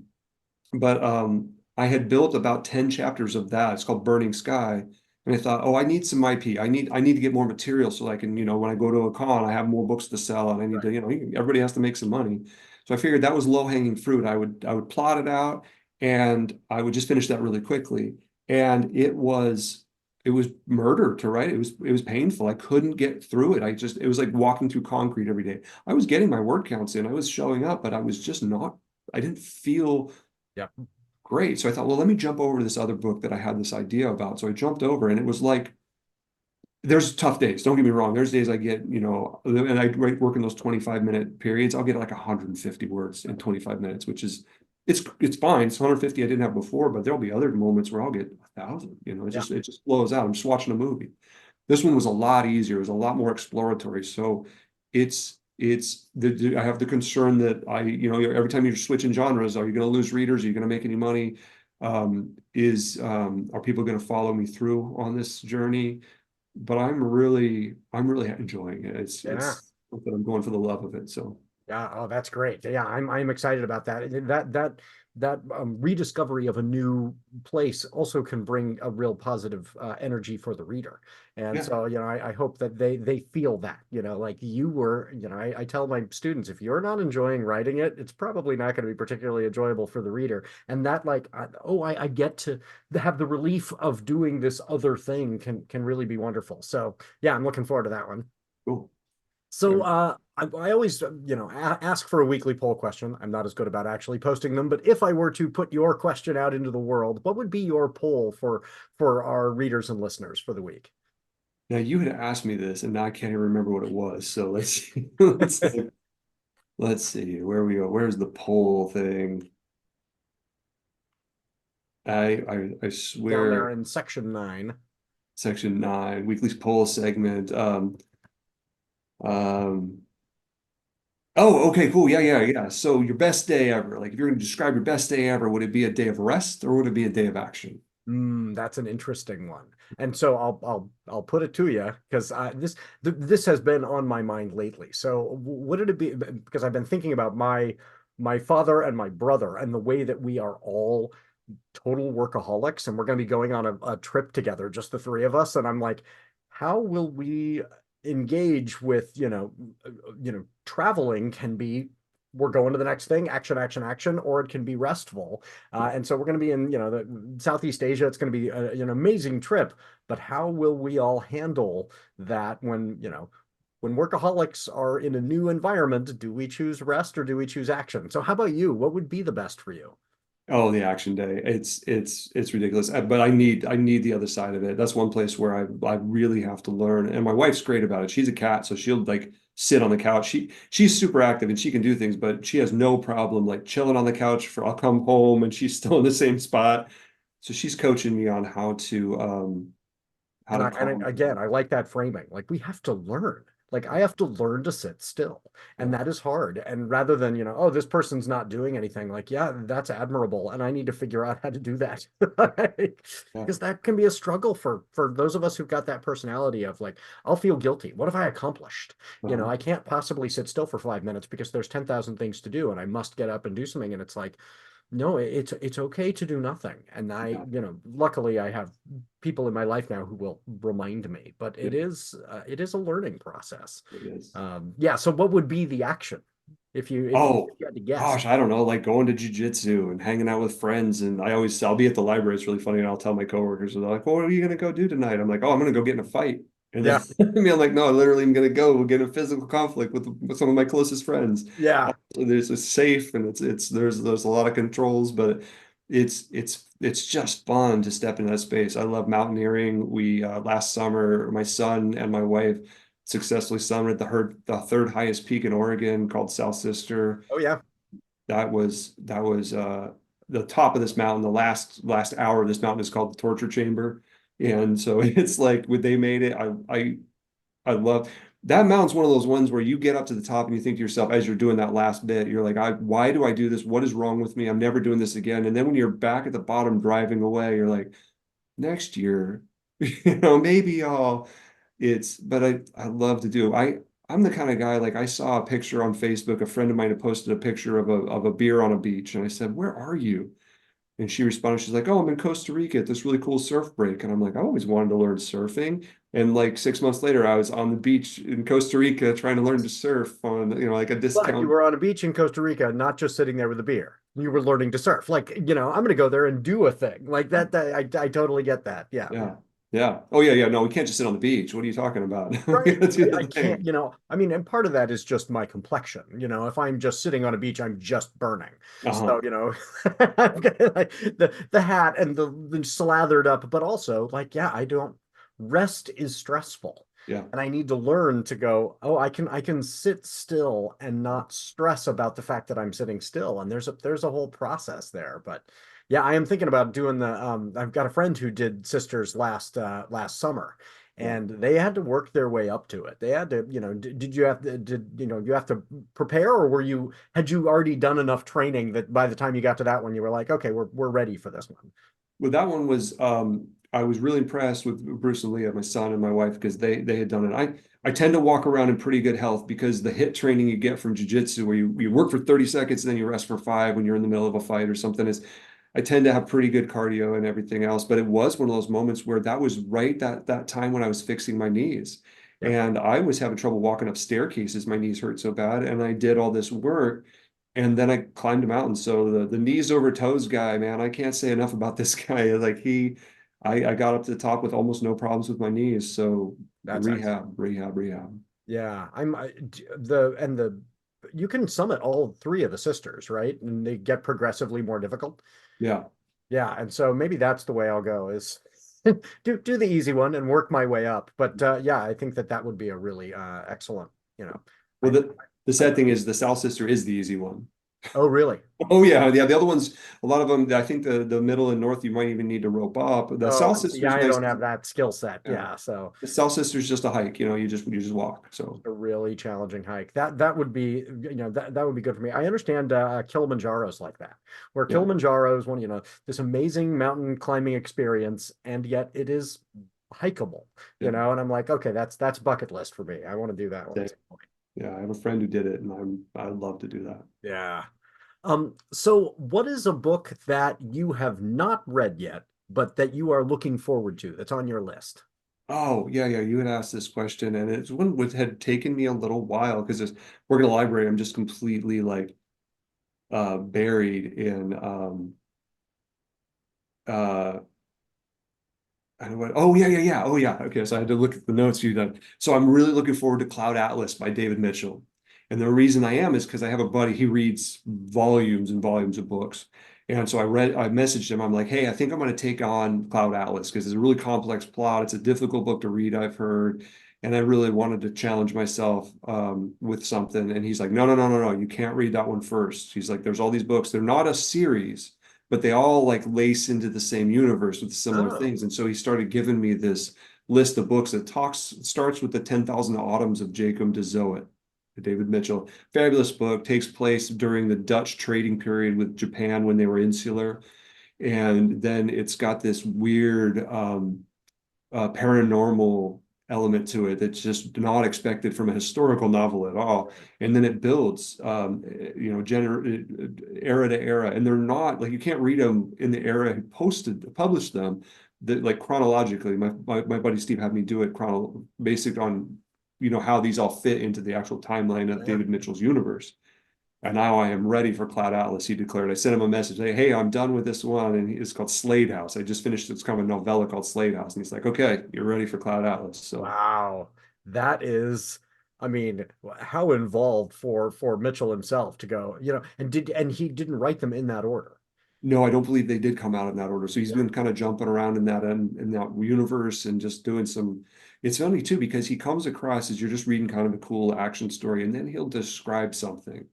But I had built about 10 chapters of that. It's called Burning Sky. And I thought, oh, I need some IP. I need to get more material so I can, when I go to a con, I have more books to sell, and I need Right. to, everybody has to make some money. So I figured that was low-hanging fruit. I would plot it out, and I would just finish that really quickly. And it was murder to write. It was painful. I couldn't get through it. It was like walking through concrete every day. I was getting my word counts in. I was showing up, but I was just not, I didn't feel Yeah. great. So I thought, well, let me jump over to this other book that I had this idea about. So I jumped over, and it was like, there's tough days. Don't get me wrong. There's days I get, and I work in those 25-minute periods. I'll get like 150 words in 25 minutes, which is, it's fine. It's 150 I didn't have before, but there'll be other moments where I'll get 1,000. Yeah. It just blows out. I'm just watching a movie. This one was a lot easier. It was a lot more exploratory. So I have the concern that every time you're switching genres, are you going to lose readers? Are you going to make any money? Are people going to follow me through on this journey? But I'm really enjoying it. Yeah. It's something I'm going for the love of it. So Yeah, oh, that's great. Yeah, I'm excited about that. That rediscovery of a new place also can bring a real positive energy for the reader. And yeah, so, I hope that they feel that, like you were, I tell my students, if you're not enjoying writing it, it's probably not going to be particularly enjoyable for the reader. And that like, I get to have the relief of doing this other thing can really be wonderful. So yeah, I'm looking forward to that one. cool. So I always, ask for a weekly poll question. I'm not as good about actually posting them, but if I were to put your question out into the world, what would be your poll for our readers and listeners for the week? Now you had asked me this, and now I can't even remember what it was. So let's see. Let's see where we go. Where's the poll thing? I Down there swear, in section 9. section 9, weekly poll segment. Um, oh, okay, cool. Yeah, yeah, yeah. So your best day ever. Like if you're going to describe your best day ever, would it be a day of rest or would it be a day of action? That's an interesting one. And so I'll put it to you because this has been on my mind lately. So would it be because I've been thinking about my father and my brother and the way that we are all total workaholics and we're going to be going on a trip together, just the three of us. And I'm like, how will we engage with, traveling can be, we're going to the next thing, action, action, action, or it can be restful. And so we're going to be in, the Southeast Asia. It's going to be an amazing trip, but how will we all handle that when workaholics are in a new environment, do we choose rest or do we choose action? So how about you? What would be the best for you? Oh, the action day. It's ridiculous. But I need the other side of it. That's one place where I really have to learn. And my wife's great about it. She's a cat, so she'll like sit on the couch. She's super active and she can do things, but she has no problem like chilling on the couch for I'll come home and she's still in the same spot. So she's coaching me on how And to and calm again, down. I like that framing. Like we have to learn. Like I have to learn to sit still. And Yeah, that is hard. And rather than, oh, this person's not doing anything, like, yeah, that's admirable. And I need to figure out how to do that. yeah. Because that can be a struggle for those of us who've got that personality of like, I'll feel guilty. What have I accomplished? Uh-huh. I can't possibly sit still for 5 minutes because there's 10,000 things to do and I must get up and do something. And it's like, no, it's okay to do nothing. And Yeah, luckily I have people in my life now who will remind me, but yeah, it is a learning process. it is. Yeah. So what would be the action if Oh, you had to guess? gosh, I don't know, like going to jujitsu and hanging out with friends. And I'll be at the library. It's really funny. And I'll tell my coworkers, and they're like, well, what are you going to go do tonight? I'm like, oh, I'm going to go get in a fight. And then Yeah. I mean, I'm like, no, I literally am going to go get in a physical conflict with some of my closest friends. Yeah. There's a safe and there's a lot of controls, but it's just fun to step into that space. I love mountaineering. We last summer, my son and my wife successfully summited the third highest peak in Oregon called South Sister. Oh yeah. That was the top of this mountain. The last hour of this mountain is called the torture chamber. And so it's like when they made it, I love that mountain's one of those ones where you get up to the top and you think to yourself as you're doing that last bit, you're like, why do I do this? What is wrong with me? I'm never doing this again. And then when you're back at the bottom driving away, you're like, next year, maybe but I love to do. I'm the kind of guy, like I saw a picture on Facebook, a friend of mine had posted a picture of a beer on a beach, and I said, where are you? And she responded, she's like, "Oh, I'm in Costa Rica at this really cool surf break." And I'm like, "I always wanted to learn surfing." And like 6 months later, I was on the beach in Costa Rica trying to learn to surf on, like a But you discount. were on a beach in Costa Rica, not just sitting there with a beer. You were learning to surf. Like, I'm going to go there and do a thing like that. I totally get that. Yeah. Yeah. Yeah. Oh, yeah. Yeah. No, we can't just sit on the beach. What are you talking about? We Right. gotta do I the can't, thing. I mean, and part of that is just my complexion. If I'm just sitting on a beach, I'm just burning. Uh-huh. So, I've got like the hat and the slathered up, but also like, yeah, I don't rest is stressful. Yeah. And I need to learn to go, oh, I can sit still and not stress about the fact that I'm sitting still. And there's a whole process there. But yeah, I am thinking about doing I've got a friend who did sisters last summer, Yeah. and they had to work their way up to it. They had to, did you have to, you have to prepare, or had you already done enough training that by the time you got to that one, you were like, okay, we're ready for this one. Well, that one was I was really impressed with Bruce and Leah, my son and my wife, because they had done it. I tend to walk around in pretty good health because the hit training you get from jiu-jitsu, where you work for 30 seconds and then you rest for 5 when you're in the middle of a fight or something, is I tend to have pretty good cardio and everything else. But it was one of those moments where that was right that time when I was fixing my knees. Yeah. And I was having trouble walking up staircases. My knees hurt so bad. And I did all this work. And then I climbed a mountain. So the knees over toes guy, man, I can't say enough about this guy. Like I got up to the top with almost no problems with my knees. So That's excellent. rehab. Yeah, you can summit all three of the sisters, right? And they get progressively more difficult. Yeah. Yeah, and so maybe that's the way I'll go is do the easy one and work my way up. But yeah, I think that would be a really excellent, you know. Well, I, the I sad thing is the South Sister is the easy one. Oh, really? Oh yeah, yeah. The other ones, a lot of them, I think the middle and north, you might even need to rope up. The Oh, South and see, Sister is I nice. don't have that skill set. Yeah. Yeah, so The South Sister is just a hike. You just walk. So a really challenging hike. That would be, that would be good for me. I understand Kilimanjaro's like that, where yeah, Kilimanjaro is one, this amazing mountain climbing experience, and yet it is hikeable, yeah. and I'm like, okay, that's bucket list for me. I want to do that one Yeah. at some point. Yeah. I have a friend who did it, and I'd love to do that. Yeah. So what is a book that you have not read yet, but that you are looking forward to, that's on your list? Oh, yeah, yeah. You had asked this question, and it's one that had taken me a little while because working in a library, I'm just completely like buried in uh I went, oh yeah, yeah, yeah. Oh yeah. Okay. So I had to look at the notes you done. So I'm really looking forward to Cloud Atlas by David Mitchell. And the reason I am is because I have a buddy, he reads volumes and volumes of books. And so I messaged him. I'm like, hey, I think I'm going to take on Cloud Atlas because it's a really complex plot. It's a difficult book to read, I've heard. And I really wanted to challenge myself with something. And he's like, no, no, no, no, no. You can't read that one first. He's like, there's all these books. They're not a series, but they all like lace into the same universe with similar Oh, things. And so he started giving me this list of books that starts with the 10,000 Autumns of Jacob de Zoet, David Mitchell. Fabulous book, takes place during the Dutch trading period with Japan when they were insular. And then it's got this weird paranormal element to it that's just not expected from a historical novel at all. And then it builds, era to era, and they're not like you can't read them in the era he published them. That like chronologically, my buddy Steve had me do it based on how these all fit into the actual timeline of yeah. David Mitchell's universe. And now I am ready for Cloud Atlas, he declared. I sent him a message, hey, I'm done with this one. And it's called Slade House. I just finished, it's kind of a novella called Slade House. And he's like, okay, you're ready for Cloud Atlas. So Wow. That is, I mean, how involved for Mitchell himself to go, and he didn't write them in that order. no, I don't believe they did come out in that order. So he's Yeah. been kind of jumping around in that universe and just doing it's funny too, because he comes across as you're just reading kind of a cool action story, and then he'll describe something.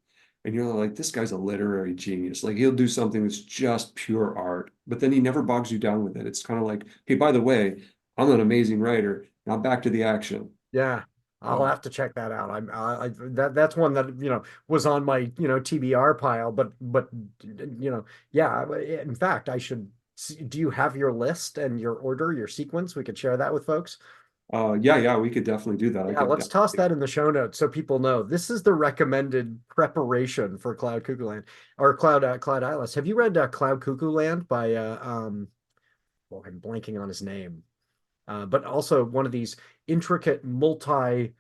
And you're like, this guy's a literary genius. Like he'll do something that's just pure art, but then he never bogs you down with it. It's kind of like, hey, by the way, I'm an amazing writer. Now back to the action. Yeah. I'll Um, have to check that out. That's one that, was on my, TBR pile, but, yeah, in fact, I should see, do you have your list and your order, your sequence? We could share that with folks. Yeah, we could definitely do that. I Yeah, could let's toss definitely. that in the show notes so people know this is the recommended preparation for Cloud Cuckoo Land or Cloud Atlas. Have you read Cloud Cuckoo Land by well, I'm blanking on his name, but also one of these intricate multi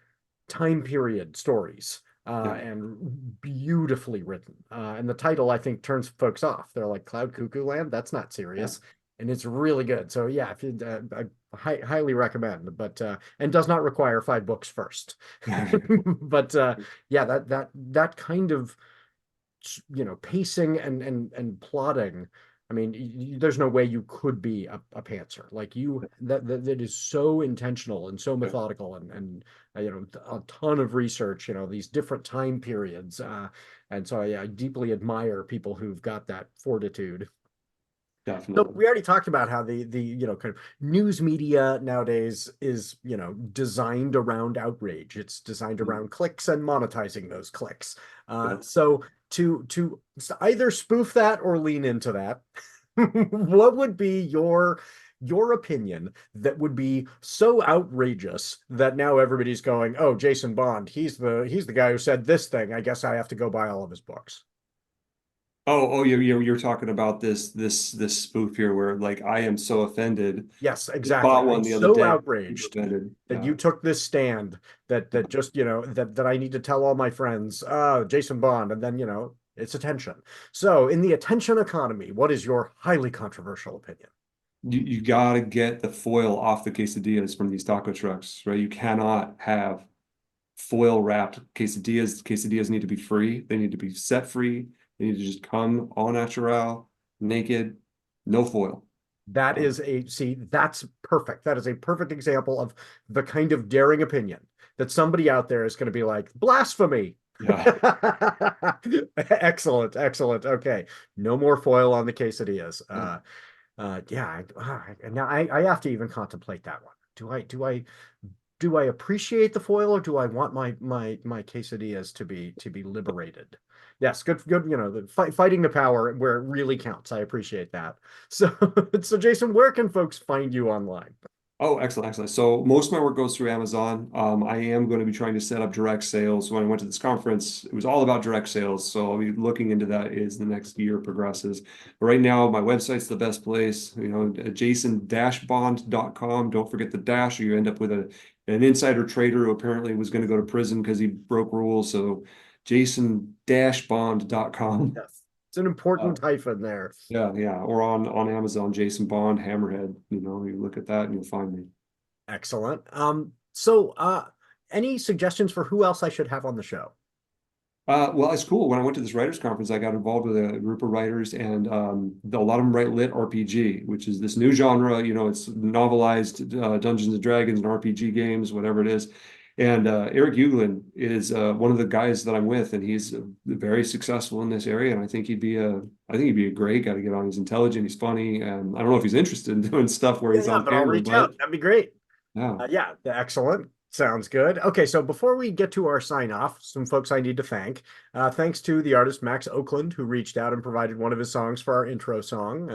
time period stories, Yeah, and beautifully written. And the title, I think, turns folks off. They're like, Cloud Cuckoo Land? That's not yeah. serious. And it's really good. So yeah, if you, highly recommend, but and does not require 5 books first. But yeah, that kind of pacing and plotting. I mean, there's no way you could be a pantser. Like that is so intentional and so Yeah, methodical and a ton of research. These different time periods. And so I deeply admire people who've got that fortitude. So definitely. we already talked about how the kind of news media nowadays is designed around outrage. It's designed Mm, around clicks and monetizing those clicks. yeah. So to either spoof that or lean into that, what would be your opinion that would be so outrageous that now everybody's going, oh, Jason Bond, he's the guy who said this thing. I guess I have to go buy all of his books. Oh, you're talking about this spoof here where like I am so offended. Yes, Just exactly. bought I'm one the other so day. Super outraged offended. that Yeah. you took this stand that just that I need to tell all my friends, Jason Bond, and then it's attention. So in the attention economy, what is your highly controversial opinion? You got to get the foil off the quesadillas from these taco trucks, right? You cannot have foil wrapped quesadillas. Quesadillas need to be free. They need to be set free. They need to just come all natural, naked, no foil. That Uh, is that's perfect. That is a perfect example of the kind of daring opinion that somebody out there is going to be like, blasphemy. yeah. Excellent, excellent. Okay. No more foil on the quesadillas. Yeah, now I have to even contemplate that one. Do I appreciate the foil or do I want my quesadillas to be liberated? Yes, good. Fighting the power where it really counts. I appreciate that. So, so Jason, where can folks find you online? Oh, excellent, excellent. So most of my work goes through Amazon. I am going to be trying to set up direct sales. When I went to this conference, it was all about direct sales. So I'll be looking into that as the next year progresses. But right now, my website's the best place, jason-bond.com. Don't forget the dash, or you end up with an insider trader who apparently was going to go to prison because he broke rules. So jason-bond.com. Yes, it's an important hyphen there. Yeah. Or on Amazon, Jason Bond, Hammerhead. You look at that and you'll find me. Excellent. So any suggestions for who else I should have on the show? Well, it's cool. When I went to this writers conference, I got involved with a group of writers, and a lot of them write lit RPG, which is this new genre. It's novelized Dungeons and Dragons and RPG games, whatever it is. And Eric Uglin is one of the guys that I'm with, and he's very successful in this area. And I think he'd be a great guy to get on. He's intelligent, he's funny, and I don't know if he's interested in doing stuff where Yeah, he's yeah, on then I'll camera, reach but out. That'd be great. yeah. Yeah, excellent. Sounds good. Okay, so before we get to our sign off, some folks I need to thank. Thanks to the artist Max Oakland, who reached out and provided one of his songs for our intro song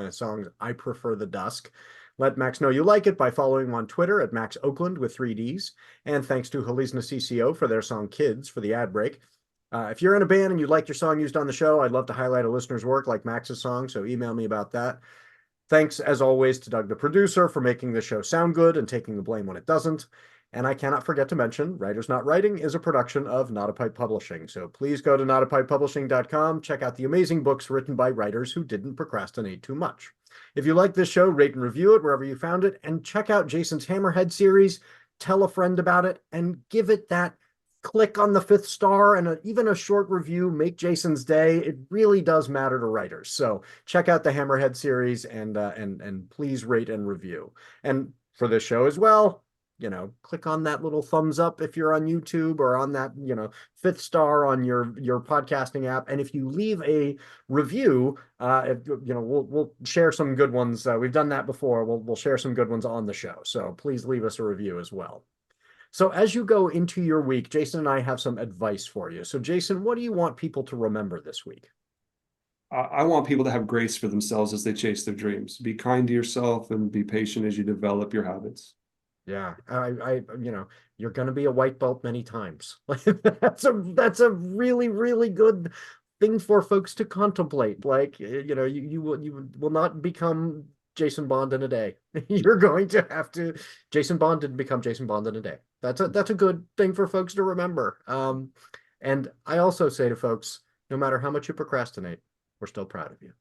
I Prefer the Dusk. Let Max know you like it by following him on Twitter at Max Oakland with 3Ds. And thanks to Halisna CCO for their song Kids for the ad break. If you're in a band and you'd like your song used on the show, I'd love to highlight a listener's work like Max's song, so email me about that. Thanks, as always, to Doug, the producer, for making the show sound good and taking the blame when it doesn't. And I cannot forget to mention, Writers Not Writing is a production of NotAPipePublishing. So please go to NotAPipePublishing.com, check out the amazing books written by writers who didn't procrastinate too much. If you like this show, rate and review it wherever you found it, and check out Jason's Hammerhead series. Tell a friend about it, and give it that click on the 5th star and even a short review. Make Jason's day. It really does matter to writers. So check out the Hammerhead series and please rate and review. And for this show as well, click on that little thumbs up if you're on YouTube, or on that 5th star on your podcasting app. And if you leave a review, we'll share some good ones. We've done that before. We'll share some good ones on the show. So please leave us a review as well. So as you go into your week, Jason and I have some advice for you. So Jason, what do you want people to remember this week? I want people to have grace for themselves as they chase their dreams. Be kind to yourself and be patient as you develop your habits. Yeah, you're going to be a white belt many times. Like that's a really, really good thing for folks to contemplate. Like, you will not become Jason Bond in a day. You're going to have to. Jason Bond didn't become Jason Bond in a day. That's a good thing for folks to remember. And I also say to folks, no matter how much you procrastinate, we're still proud of you.